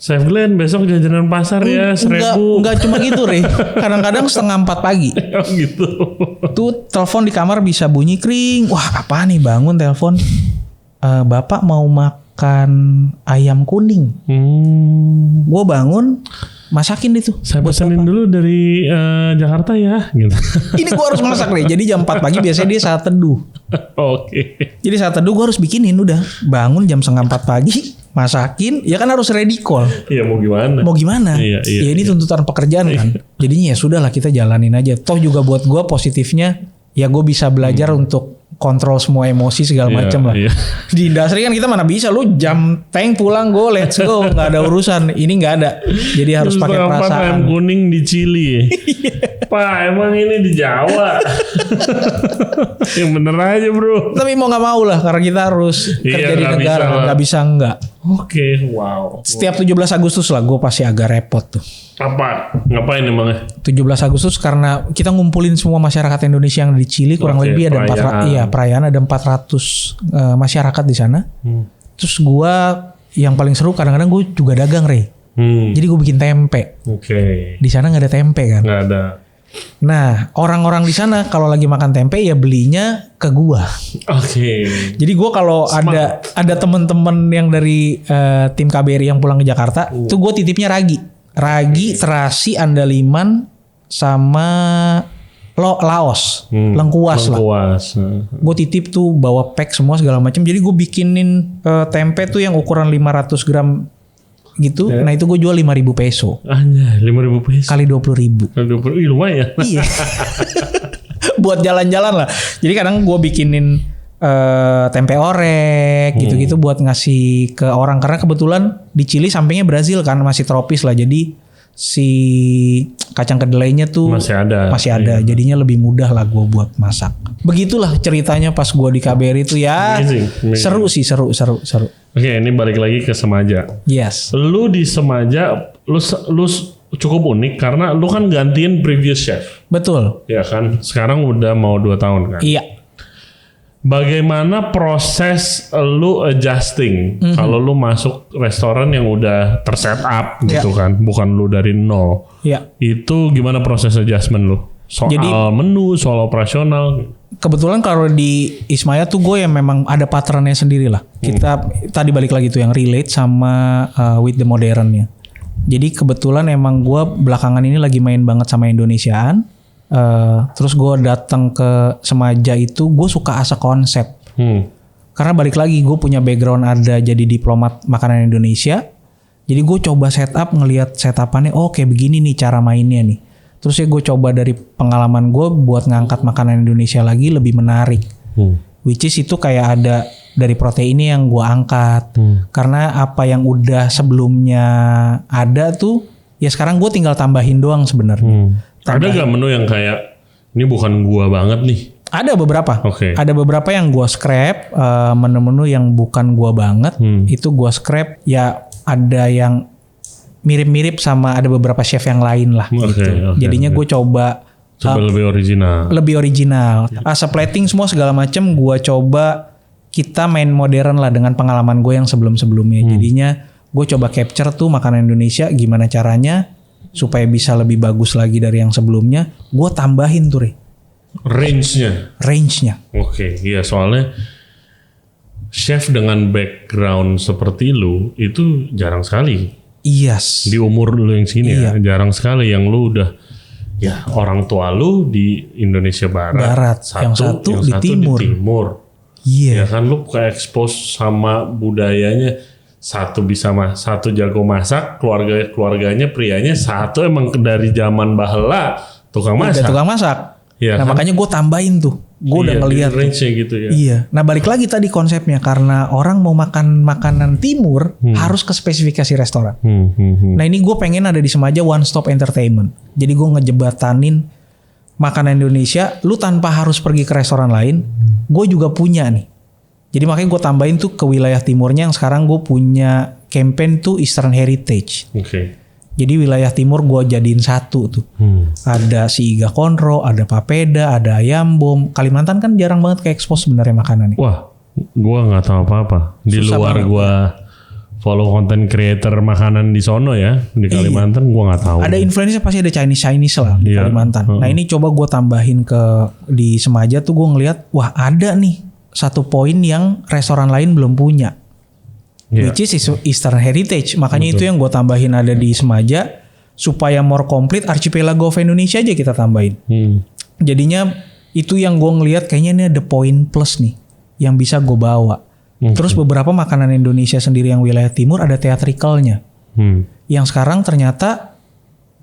Chef Glenn besok jajanan pasar ya 1.000. Enggak cuma gitu, Re. Kadang-kadang 3:30 pagi. Oh gitu. Tuh telepon di kamar bisa bunyi kring. Wah, apa nih, bangun telepon. Bapak mau makan ayam kuning. Gue bangun, masakin itu. Saya pesenin dulu dari Jakarta ya. Gitu. Ini gue harus masak, Re. Jadi jam 4 pagi biasanya dia saat teduh. Oke. Jadi saat teduh gue harus bikinin udah. Bangun jam 3:30 pagi. Masakin, ya kan harus ready call. Iya, mau gimana? Iya, ya ini tuntutan pekerjaan kan. Jadinya ya sudahlah, kita jalanin aja. Toh juga buat gue positifnya, ya gue bisa belajar untuk kontrol semua emosi segala macam lah. Iya. Di industri kan kita mana bisa, lu jam tank pulang go, let's go, nggak ada urusan. Ini nggak ada, jadi harus pakai perasaan. Ayam kuning di Chili. Pak, emang ini di Jawa. Yang bener aja bro. Tapi mau nggak mau lah, karena kita harus kerja di negara, nggak bisa enggak. Oke, wow. Setiap 17 Agustus lah gue pasti agak repot tuh. Apa? Ngapain emangnya? 17 Agustus karena kita ngumpulin semua masyarakat Indonesia yang di Chili, kurang lebih ada 400, perayaan ada 400 masyarakat di sana. Terus gue yang paling seru kadang-kadang gue juga dagang, Re. Jadi gue bikin tempe. Di sana nggak ada tempe kan? Nggak ada. Nah, orang-orang di sana kalau lagi makan tempe ya belinya ke gua. Jadi gua kalau ada teman-teman yang dari tim KBRI yang pulang ke Jakarta, tuh gua titipnya ragi, terasi, andaliman, sama Laos, lengkuas lah. Gue titip tuh bawa pack semua segala macam. Jadi gue bikinin tempe tuh yang ukuran 500 gram gitu. Nah itu gue jual 5.000 peso. Anjay, 5.000 peso. Kali 20.000. Ih, lumayan. Iya. Buat jalan-jalan lah. Jadi kadang gue bikinin tempe orek gitu-gitu buat ngasih ke orang. Karena kebetulan di Chili sampingnya Brazil kan, masih tropis lah. Jadi si kacang kedelainya tuh masih ada. Jadinya lebih mudah lah gue buat masak. Begitulah ceritanya pas gue di KBRI itu ya. Amazing. Seru. Oke, ini balik lagi ke Semaja. Yes. Lu di Semaja, lu cukup unik karena lu kan gantiin previous chef. Betul. Ya kan, sekarang udah mau 2 tahun kan. Iya. Bagaimana proses lu adjusting kalau lu masuk restoran yang udah terset up gitu kan, bukan lu dari nol. Iya. Itu gimana proses adjustment lu? Soal menu, soal operasional. Kebetulan kalau di Ismaya tuh gue yang memang ada patternnya sendiri lah. Kita tadi balik lagi tuh yang relate sama with the modernnya. Jadi kebetulan emang gue belakangan ini lagi main banget sama Indonesiaan. Terus gue datang ke Semaja itu gue suka asa konsep. Karena balik lagi gue punya background ada jadi diplomat makanan Indonesia. Jadi gue coba setup ngelihat setupannya, oh kayak begini nih cara mainnya nih. Terus ya gue coba dari pengalaman gue buat ngangkat makanan Indonesia lagi lebih menarik. Which is itu kayak ada dari proteinnya yang gue angkat. Karena apa yang udah sebelumnya ada tuh ya sekarang gue tinggal tambahin doang sebenarnya. Ada gak menu yang kayak ini bukan gua banget nih? Ada beberapa. Ada beberapa yang gue scrap, menu-menu yang bukan gue banget itu gue scrap. Ya ada yang mirip-mirip sama ada beberapa chef yang lain lah. Gitu. Jadinya gue coba lebih original. Lebih original. Plating semua segala macam gue coba kita main modern lah dengan pengalaman gue yang sebelum-sebelumnya. Jadinya gue coba capture tuh makanan Indonesia gimana caranya supaya bisa lebih bagus lagi dari yang sebelumnya. Gue tambahin tuh range-nya. Oke, iya soalnya chef dengan background seperti lu itu jarang sekali. Yes. Di umur lu yang sini ya, jarang sekali yang lu udah ya orang tua lu di Indonesia Barat yang satu di Timur. Iya. Ya kan lu kayak expose sama budayanya. Satu satu jago masak, keluarganya prianya, satu emang dari zaman bahela tukang masak. Ya, nah kan? Makanya gue tambahin tuh. Gue udah ngeliat range-nya gitu ya. Iya. Nah balik lagi tadi konsepnya karena orang mau makan makanan timur harus ke spesifikasi restoran. Nah ini gue pengen ada di Semaja one stop entertainment. Jadi gue ngejebatanin makanan Indonesia. Lu tanpa harus pergi ke restoran lain. Gue juga punya nih. Jadi makanya gue tambahin tuh ke wilayah timurnya yang sekarang gue punya campaign tuh Eastern Heritage. Jadi wilayah timur gue jadiin satu tuh. Ada si Iga Konro, ada Papeda, ada Ayam Bom. Kalimantan kan jarang banget kayak expose sebenarnya makanan nih. Wah, gue nggak tahu apa-apa. Di susah luar gue follow content creator makanan di sono ya di Kalimantan, gue nggak tahu. Ada influencer pasti ada Chinese lah di Kalimantan. Nah ini coba gue tambahin di Semaja tuh gue ngeliat, wah ada nih satu poin yang restoran lain belum punya. Which is Eastern Heritage. Makanya itu yang gue tambahin ada di Semaja. Supaya more complete Archipelago of Indonesia aja kita tambahin. Jadinya itu yang gue ngelihat kayaknya ini ada poin plus nih. Yang bisa gue bawa. Terus beberapa makanan Indonesia sendiri yang wilayah timur ada theatricalnya. Yang sekarang ternyata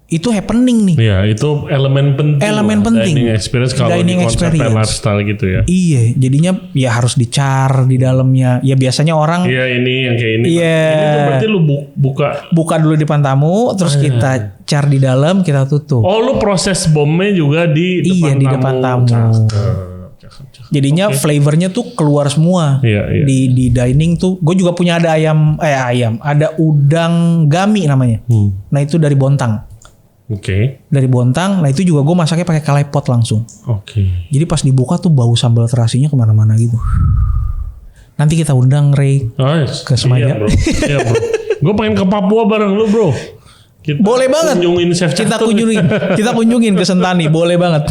itu happening nih. Iya, itu elemen penting. Dining experience kalau di konsep lifestyle gitu ya. Iya, jadinya ya harus dicar di dalamnya. Ya biasanya orang. Iya ini yang kayak ini. Iya. Ini tuh berarti lu buka dulu di depan tamu, terus kita car di dalam, kita tutup. Oh, lu proses bomnya juga di depan tamu. Iya, di depan tamu. Jadinya flavornya tuh keluar semua. Di dining tuh. Gue juga punya ada ayam. Ada udang gami namanya. Nah itu dari Bontang. Dari Bontang, nah itu juga gue masaknya pakai klepot langsung. Jadi pas dibuka tuh bau sambal terasinya kemana-mana gitu. Nanti kita undang Ray ke Semaja. Iya bro. Gue pengen ke Papua bareng lu bro. Boleh banget. Kita kunjungin ke Sentani, boleh banget.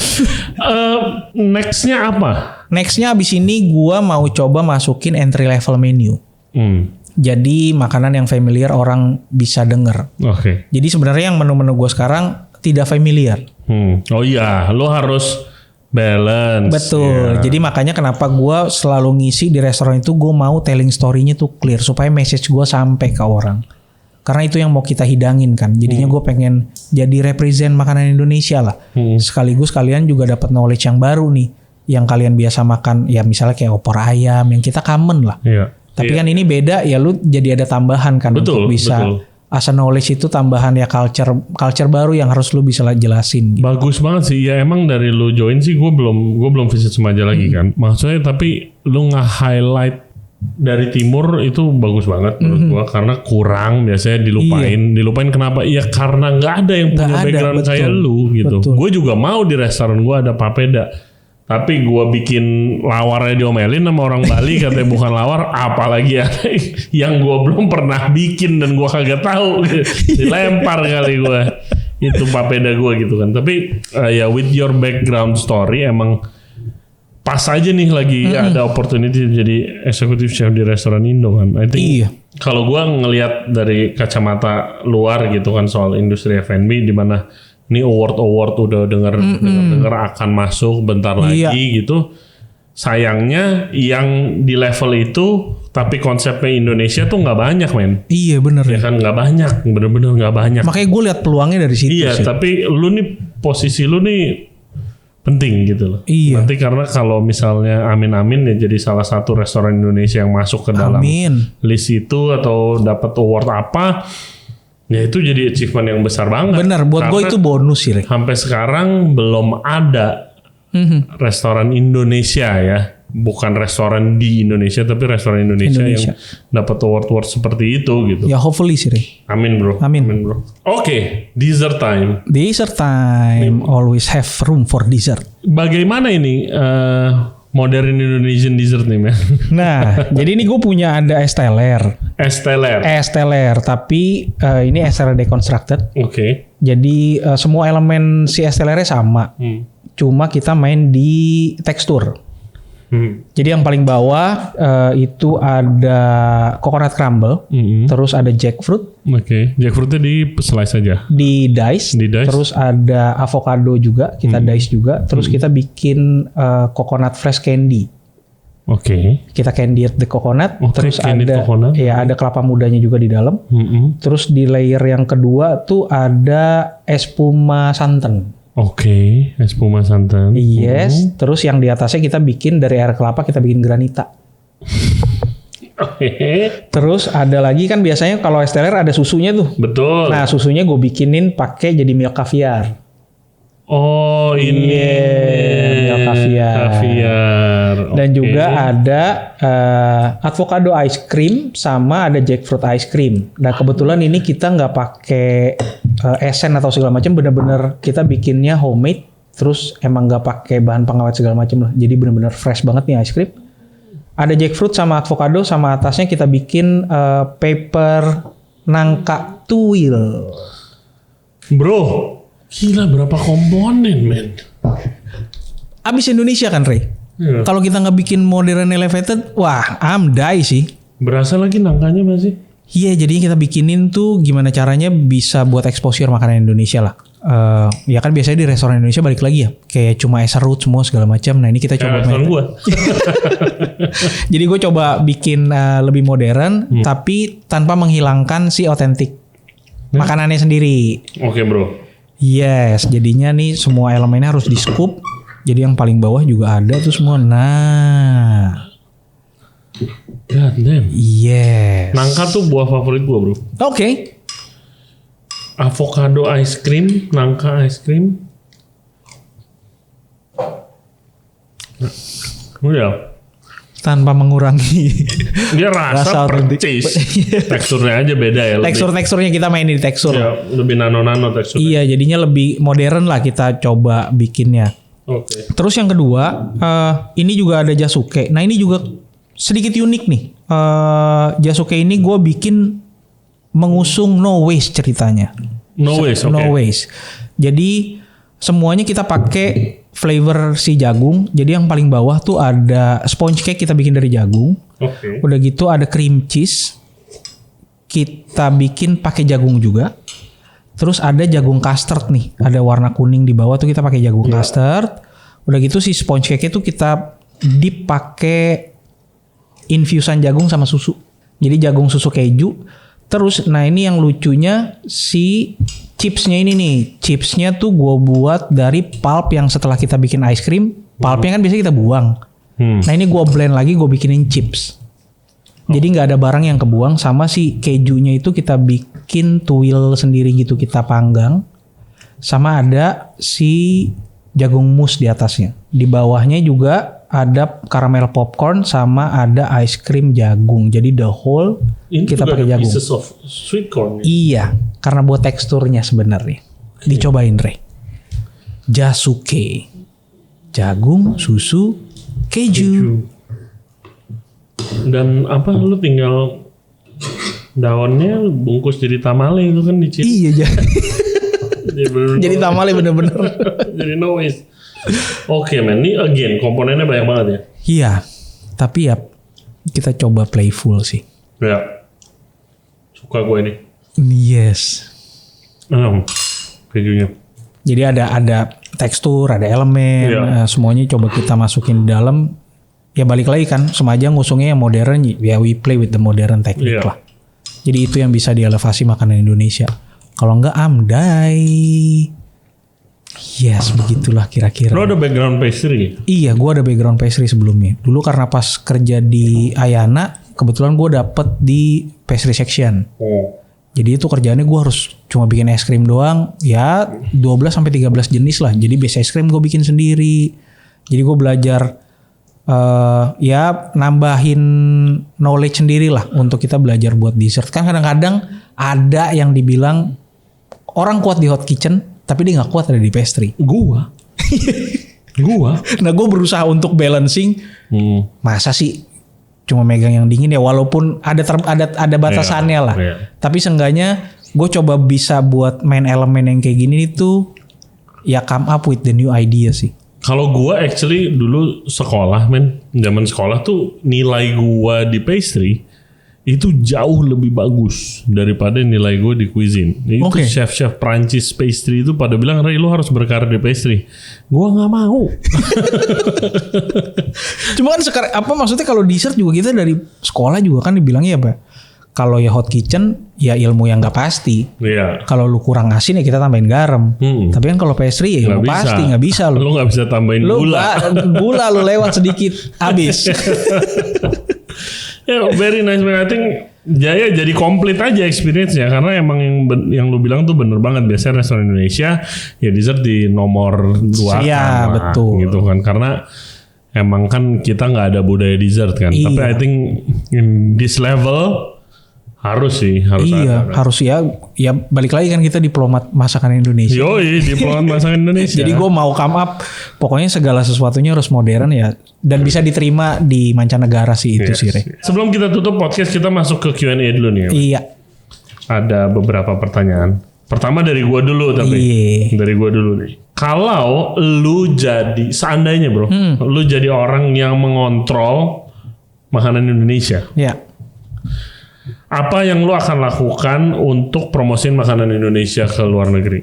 Nextnya apa? Nextnya abis ini gue mau coba masukin entry level menu. Jadi makanan yang familiar orang bisa denger. Jadi sebenarnya yang menu-menu gue sekarang tidak familiar. Oh iya, lo harus balance. Betul. Jadi makanya kenapa gue selalu ngisi di restoran itu, gue mau telling story-nya tuh clear supaya message gue sampai ke orang. Karena itu yang mau kita hidangin kan. Jadinya gue pengen jadi represent makanan Indonesia lah. Sekaligus kalian juga dapat knowledge yang baru nih. Yang kalian biasa makan ya misalnya kayak opor ayam yang kita common lah. Tapi kan ini beda ya, lu jadi ada tambahan kan untuk bisa as a knowledge itu tambahan ya culture baru yang harus lu bisa jelasin. Gitu. Bagus banget sih ya, emang dari lu join sih gue belum visit Semaja lagi kan. Maksudnya tapi lu nge-highlight dari timur itu bagus banget menurut gue karena kurang biasanya dilupain kenapa? Ya karena nggak ada yang punya background kayak lu gitu. Gue juga mau di restoran gue ada Papeda. Tapi gue bikin lawarnya diomelin sama orang Bali katanya bukan lawar, apalagi ada yang gue belum pernah bikin dan gue kagak tahu, dilempar kali gue itu Papeda gue gitu kan. Tapi ya with your background story emang pas aja nih lagi ada opportunity jadi executive chef di restoran Indo kan. I think kalau gue ngelihat dari kacamata luar gitu kan soal industri F&B di mana ini award udah dengar akan masuk bentar lagi gitu. Sayangnya yang di level itu Tapi konsepnya Indonesia tuh nggak banyak, men. Iya bener Ya kan nggak banyak, bener-bener nggak banyak. Makanya gue lihat peluangnya dari situ Iya, sih. tapi lu nih posisi lu nih penting gitu loh. Iya. Nanti karena kalau misalnya amin-amin ya jadi salah satu restoran Indonesia yang masuk ke dalam Amin. list itu atau dapat award apa, ya itu jadi achievement yang besar banget. Bener, buat gue Karena itu bonus sih, Rek. sampai sekarang belum ada restoran Indonesia ya. Bukan restoran di Indonesia tapi restoran Indonesia. Yang dapat award-award seperti itu gitu. Ya hopefully sih, Rek. Amin bro. Amin. Bro. Oke, dessert time. Dessert time, always have room for dessert. Bagaimana ini modern Indonesian dessert nih, men? Nah, jadi ini gue punya ada es teler. Es teler. Es teler, tapi ini es teler deconstructed. Oke. Jadi semua elemen si es telernya sama. Cuma kita main di tekstur. Jadi yang paling bawah itu ada coconut crumble, terus ada jackfruit. Oke, jackfruitnya di slice aja. Di dice. Terus ada avocado juga, kita dice juga. Terus kita bikin coconut fresh candy. Oke. Kita candied the coconut. Terus candied ada coconut. ya ada kelapa mudanya juga di dalam. Terus di layer yang kedua tuh ada espuma santan. Oke, espuma santan. Yes, terus yang di atasnya kita bikin dari air kelapa, kita bikin granita. Oke. Terus ada lagi kan biasanya kalau es teler ada susunya tuh. Betul. Nah susunya gue bikinin pakai jadi milk caviar. Oh ini milk caviar. Dan Oke. juga ada avocado ice cream sama ada jackfruit ice cream. Nah kebetulan ini kita nggak pakai esen atau segala macam, bener-bener kita bikinnya homemade. Terus emang nggak pakai bahan pengawet segala macam lah. Jadi bener-bener fresh banget nih ice cream. Ada jackfruit sama avocado, sama atasnya kita bikin paper nangka tuil. Bro, gila berapa komponen, men? Abis Indonesia kan, Ray? Iya. Kalau kita nggak bikin modern elevated, wah, amdai sih. Berasa lagi nangkanya masih? Iya, jadinya kita bikinin tuh gimana caranya bisa buat exposure makanan Indonesia lah. Ya kan biasanya di restoran Indonesia balik lagi ya, kayak cuma es serut semua segala macam. Nah ini kita coba restoran gua. Jadi gue coba bikin lebih modern, tapi tanpa menghilangkan si otentik makanannya sendiri. Oke, bro. Yes, jadinya nih semua elemennya harus di scoop. Jadi yang paling bawah juga ada tuh semua. Nah, God damn. yes. Nangka tuh buah favorit gua, bro. Oke. Avocado ice cream, nangka ice cream. Udah. Tanpa mengurangi Dia rasa otentik. percis. Teksturnya aja beda ya. Teksturnya kita mainin di tekstur. Ya, lebih nano-nano teksturnya. Iya, jadinya lebih modern lah kita coba bikinnya. Oke. Terus yang kedua, ini juga ada jasuke. Nah ini juga sedikit unik nih. Jasuke ini gue bikin mengusung no waste ceritanya. No waste, oke. No waste. Jadi semuanya kita pakai flavor si jagung. Jadi yang paling bawah tuh ada sponge cake kita bikin dari jagung. Oke. Udah gitu ada cream cheese. Kita bikin pakai jagung juga. Terus ada jagung custard nih. Ada warna kuning di bawah tuh kita pakai jagung custard. Udah gitu si sponge cake itu kita dip pakai infusan jagung sama susu. Jadi jagung susu keju. Terus nah ini yang lucunya si chipsnya ini nih. Chipsnya tuh gue buat dari pulp yang setelah kita bikin ice cream. Pulpnya kan biasanya kita buang. Nah ini gue blend lagi, gue bikinin chips. Jadi nggak ada barang yang kebuang. Sama si kejunya itu kita bikin tuil sendiri gitu, kita panggang. Sama ada si jagung mousse di atasnya. Di bawahnya juga ada caramel popcorn sama ada ice cream jagung. Jadi the whole Ini kita juga pakai ada jagung. pieces of sweet corn. Iya, karena buat teksturnya sebenarnya. Dicobain, Re. Jasuke. Jagung, susu, keju. Dan apa lu tinggal daunnya lu bungkus jadi tamale itu kan dicip. Iya, Jadi, jadi tamale bener-bener. jadi no waste. Oke, man, ini again komponennya banyak banget ya. Iya, tapi ya kita coba playful sih. Ya. Suka gue ini. Yes. Kejunya. Jadi ada tekstur, ada elemen, Iya. semuanya coba kita masukin di dalam. ya balik lagi kan, Semaja ngusungnya yang modern, ya we play with the modern technique lah. Jadi itu yang bisa dielevasi makanan Indonesia. Kalau enggak amdai. Yes, begitulah kira-kira. Lo ada background pastry? Iya, gue ada background pastry sebelumnya. Dulu karena pas kerja di Ayana, kebetulan gue dapet di pastry section. Jadi itu kerjaannya gue harus cuma bikin es krim doang. Ya 12-13 jenis lah. Jadi base es krim gue bikin sendiri. Jadi gue belajar ya nambahin knowledge sendiri lah untuk kita belajar buat dessert. Kan kadang-kadang ada yang dibilang orang kuat di hot kitchen tapi dia nggak kuat ada di pastry. Gua. Nah gue berusaha untuk balancing. Masa sih cuma megang yang dingin ya, walaupun ada batasannya lah. Tapi seenggaknya gue coba bisa buat main elemen yang kayak gini itu ya come up with the new idea sih. Kalau gua actually dulu sekolah zaman sekolah tuh nilai gua di pastry itu jauh lebih bagus daripada nilai gua di cuisine. Itu chef-chef Prancis pastry itu pada bilang, "Ray, lu harus berkarir di pastry." Gua nggak mau. Cuma kan sekarang maksudnya kalau dessert juga kita dari sekolah juga kan dibilangnya apa? Kalau ya hot kitchen ya ilmu yang nggak pasti. Iya. Kalau lu kurang asin ya kita tambahin garam. Tapi kan kalau pastry ya ilmu pasti nggak bisa lu. Lu nggak bisa tambahin gula. Gula lu lewat sedikit habis. Yeah, very nice man. I think Jaya jadi komplit aja experience-nya karena emang yang lu bilang tuh bener banget. Biasanya restoran Indonesia ya dessert di nomor 2 iya, betul. Gitu kan karena emang kan kita nggak ada budaya dessert kan. Iya. Tapi I think in this level harus iya, ada. Kan? Harus ya balik lagi kan kita diplomat masakan Indonesia. Yoi, diplomat masakan Indonesia. Jadi gue mau come up, pokoknya segala sesuatunya harus modern ya dan bisa diterima di mancanegara sih itu sih. Sebelum kita tutup podcast kita masuk ke Q&A dulu nih. Iya. Ada beberapa pertanyaan. Pertama dari gue dulu dari gue dulu nih. Kalau lu jadi seandainya bro, lu jadi orang yang mengontrol makanan Indonesia. Iya. Apa yang lu akan lakukan untuk promosiin makanan Indonesia ke luar negeri?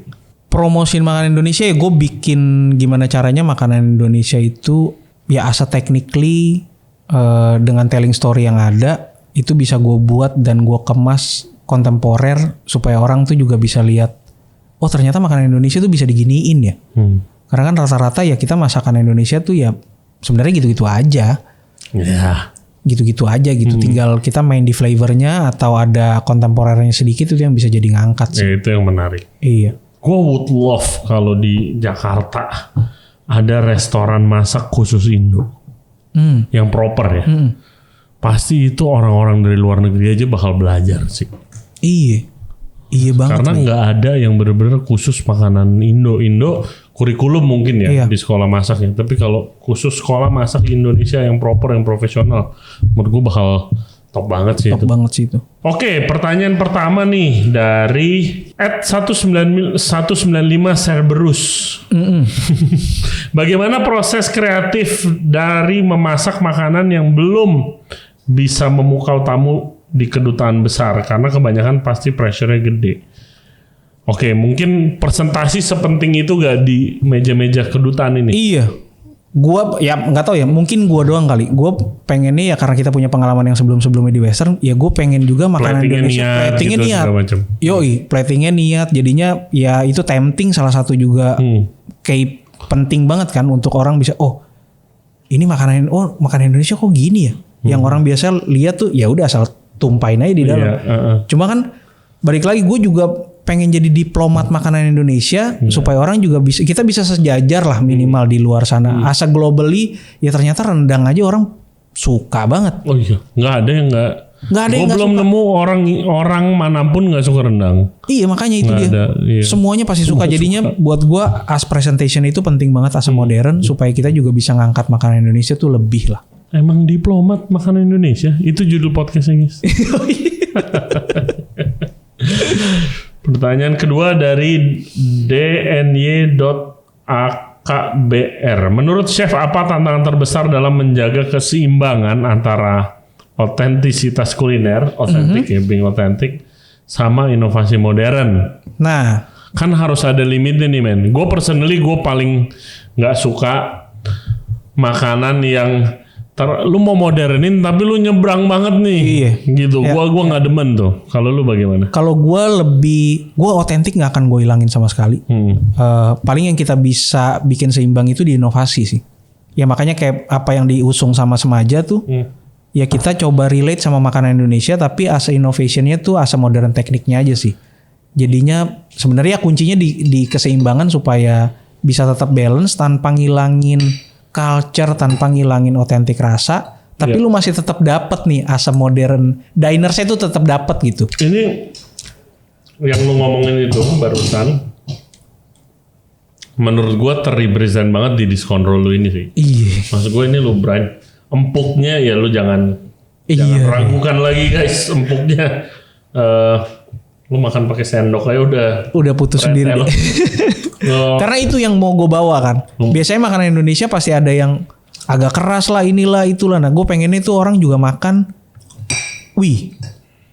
Promosiin makanan Indonesia ya gue bikin gimana caranya makanan Indonesia itu ya asa technically dengan telling story yang ada itu bisa gue buat dan gue kemas kontemporer supaya orang tuh juga bisa lihat oh ternyata makanan Indonesia tuh bisa diginiin ya. Karena kan rata-rata ya kita masakan Indonesia tuh ya sebenarnya gitu-gitu aja. Ya. Gitu-gitu aja gitu. Tinggal kita main di flavornya atau ada kontemporernya sedikit itu yang bisa jadi ngangkat sih. Ya, itu yang menarik. Iya. Gue would love kalau di Jakarta ada restoran masak khusus Indo. Yang proper ya. Pasti itu orang-orang dari luar negeri aja bakal belajar sih. Iya banget. Karena nggak ada yang benar-benar khusus makanan Indo kurikulum mungkin ya di sekolah masaknya. Tapi kalau khusus sekolah masak Indonesia yang proper, yang profesional, menurut gue bakal top banget sih. Top banget sih itu. Oke, pertanyaan pertama nih dari @195 Cerberus. Bagaimana proses kreatif dari memasak makanan yang belum bisa memukau tamu di kedutaan besar? Karena kebanyakan pasti pressure-nya gede. Oke, mungkin presentasi sepenting itu gak di meja-meja kedutaan ini? Iya. Gua ya nggak tahu ya, mungkin gua doang kali. Gua pengennya ya karena kita punya pengalaman yang sebelum-sebelumnya di Western, ya gue pengen juga makanan Indonesia platingnya gitu, niat. Yoi, platingnya niat. Jadinya ya itu tempting salah satu juga kayak penting banget kan untuk orang bisa ini makanan Indonesia kok gini ya. Yang orang biasa lihat tuh ya udah asal tumpahin aja di dalam. Cuma kan balik lagi gue juga pengen jadi diplomat makanan Indonesia supaya orang juga kita bisa sejajar lah minimal di luar sana. Asa globally ya ternyata rendang aja orang suka banget. Oh iya, nggak ada yang nggak. Gue belum nemu orang manapun nggak suka rendang. Iya makanya itu dia. Semuanya pasti suka. Jadinya buat gue as presentation itu penting banget asa modern supaya kita juga bisa ngangkat makanan Indonesia tuh lebih lah. Emang diplomat makanan Indonesia itu judul podcastnya guys. Pertanyaan kedua dari DNY.AKBR. Menurut chef apa tantangan terbesar dalam menjaga keseimbangan antara otentisitas kuliner, being authentic, sama inovasi modern? Nah, kan harus ada limitnya nih men. Gue personally paling nggak suka makanan yang lu mau modernin tapi lu nyebrang banget nih. Iya. Gitu. Gua nggak demen tuh. Kalau lu bagaimana? Kalau gue otentik nggak akan gue hilangin sama sekali. Paling yang kita bisa bikin seimbang itu di inovasi sih. Ya makanya kayak apa yang diusung sama Semaja tuh. Ya kita coba relate sama makanan Indonesia tapi as innovationnya tuh as modern tekniknya aja sih. Jadinya sebenarnya kuncinya di keseimbangan supaya bisa tetap balance tanpa ngilangin culture, tanpa ngilangin otentik rasa. Tapi lu masih tetap dapet nih asa modern. Dinersnya itu tetap dapet gitu. Ini yang lu ngomongin itu barusan, menurut gua terrepresent banget di diskon roll lu ini sih. Iya. Maksud gua ini lu Brian, empuknya ya lu jangan ragukan lagi guys empuknya. Lu makan pakai sendok aja udah putus sendiri. Karena itu yang mau gue bawa kan. Biasanya makanan Indonesia pasti ada yang agak keras lah, inilah itulah. Nah gue pengennya itu orang juga makan. Wih,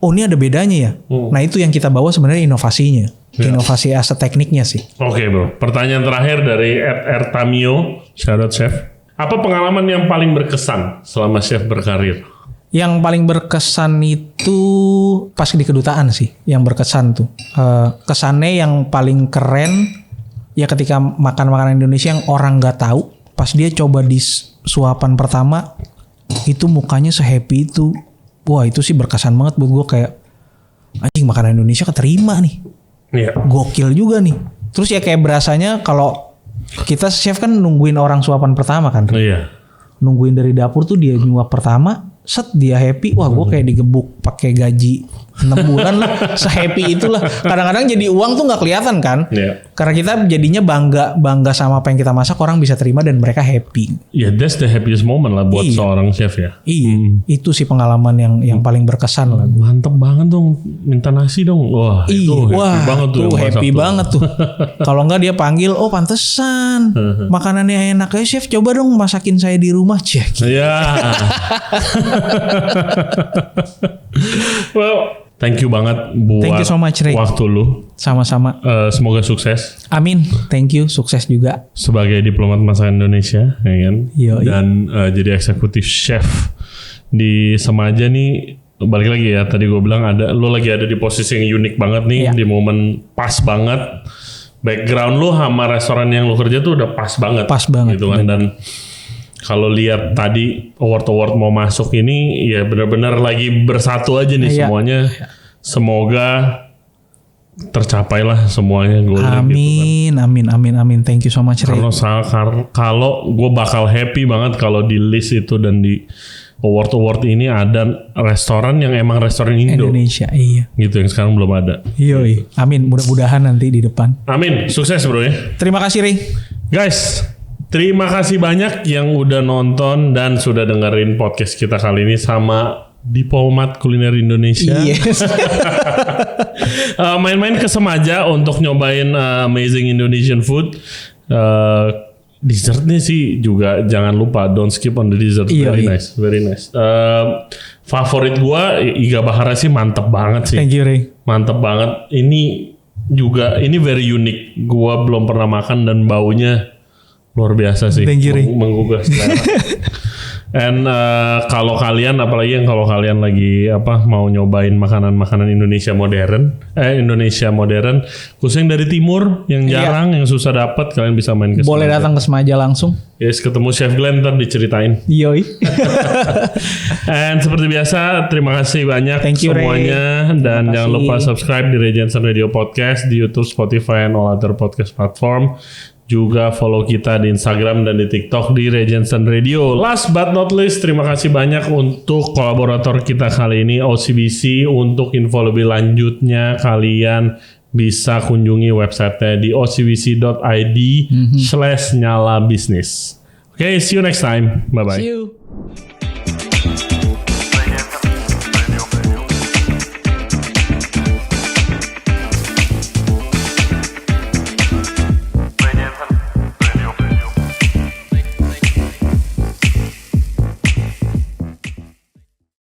oh ini ada bedanya ya. Nah itu yang kita bawa sebenarnya inovasinya. Inovasi asa tekniknya sih. Oke bro, pertanyaan terakhir dari @ertamio, shout out chef. Apa pengalaman yang paling berkesan selama chef berkarir? Yang paling berkesan itu pas di kedutaan sih. Yang berkesan tuh. Kesannya yang paling keren ya ketika makan makanan Indonesia yang orang nggak tahu. Pas dia coba di suapan pertama itu mukanya se-happy itu. Wah itu sih berkesan banget buat gue, kayak anjing makanan Indonesia keterima nih. Iya. Gokil juga nih. Terus ya kayak berasanya kalau kita chef kan nungguin orang suapan pertama kan. Iya. Nungguin dari dapur tuh dia nyuap pertama, set dia happy. Wah gue kayak digebuk pakai gaji 6 bulan lah, se-happy itulah. Kadang-kadang jadi uang tuh nggak kelihatan kan. Yeah. Karena kita jadinya bangga sama apa yang kita masak, orang bisa terima dan mereka happy. Ya that's the happiest moment lah buat seorang chef ya. Iya, itu sih pengalaman yang paling berkesan lah. Mantep banget dong, minta nasi dong. Wah, itu happy banget tuh. Happy banget tuh. Kalau enggak dia panggil, oh pantesan makanannya enak ya chef, coba dong masakin saya di rumah, cek. Iya. Well, thank you banget buat thank you so much, Ray. Waktu lu. Sama-sama. Semoga sukses. Amin. Thank you. Sukses juga. Sebagai diplomat masakan Indonesia, ya kan? Yoi. Dan jadi eksekutif chef di Semaja nih. Balik lagi ya, tadi gue bilang lu lagi ada di posisi yang unik banget nih, di momen pas banget. Background lu sama restoran yang lu kerja tuh udah pas banget. Pas banget. Gitu kan. Dan kalau lihat tadi award mau masuk ini ya benar-benar lagi bersatu aja nih semuanya. Semoga tercapailah semuanya. Amin, gitu kan. Amin. Thank you so much, Ray. Kalau gue bakal happy banget kalau di list itu dan di award ini ada restoran yang emang restoran Indonesia, iya. Gitu yang sekarang belum ada. Iya. Amin. Mudah-mudahan nanti di depan. Amin. Sukses bro ya. Terima kasih, Ray. Guys, terima kasih banyak yang udah nonton dan sudah dengerin podcast kita kali ini sama Diplomat Kuliner Indonesia. Yes. Main-main ke Semaja untuk nyobain amazing Indonesian food. Dessertnya sih juga jangan lupa, don't skip on the dessert. Very nice. Favorit gua Iga Bahara sih mantep banget sih. Thank you, Ray. Mantep banget. Ini very unique. Gua belum pernah makan dan baunya luar biasa sih. Thank you, Ray. Menggugah selera. And kalau kalian lagi mau nyobain makanan Indonesia modern, khususnya yang dari timur yang jarang, yang susah dapat, kalian bisa main ke boleh Semaja. datang ke Semaja langsung. Yes, ketemu Chef Glenn ntar diceritain. Yoi. And seperti biasa, terima kasih banyak Thank you, semuanya. Dan jangan lupa subscribe di Ray Jensen Radio Podcast di YouTube, Spotify, and all other podcast platform. Juga follow kita di Instagram dan di TikTok di Ray Jensen Radio. Last but not least, terima kasih banyak untuk kolaborator kita kali ini, OCBC. Untuk info lebih lanjutnya, kalian bisa kunjungi websitenya di ocbc.id/nyalabisnis. Okay, see you next time. Bye-bye. See you.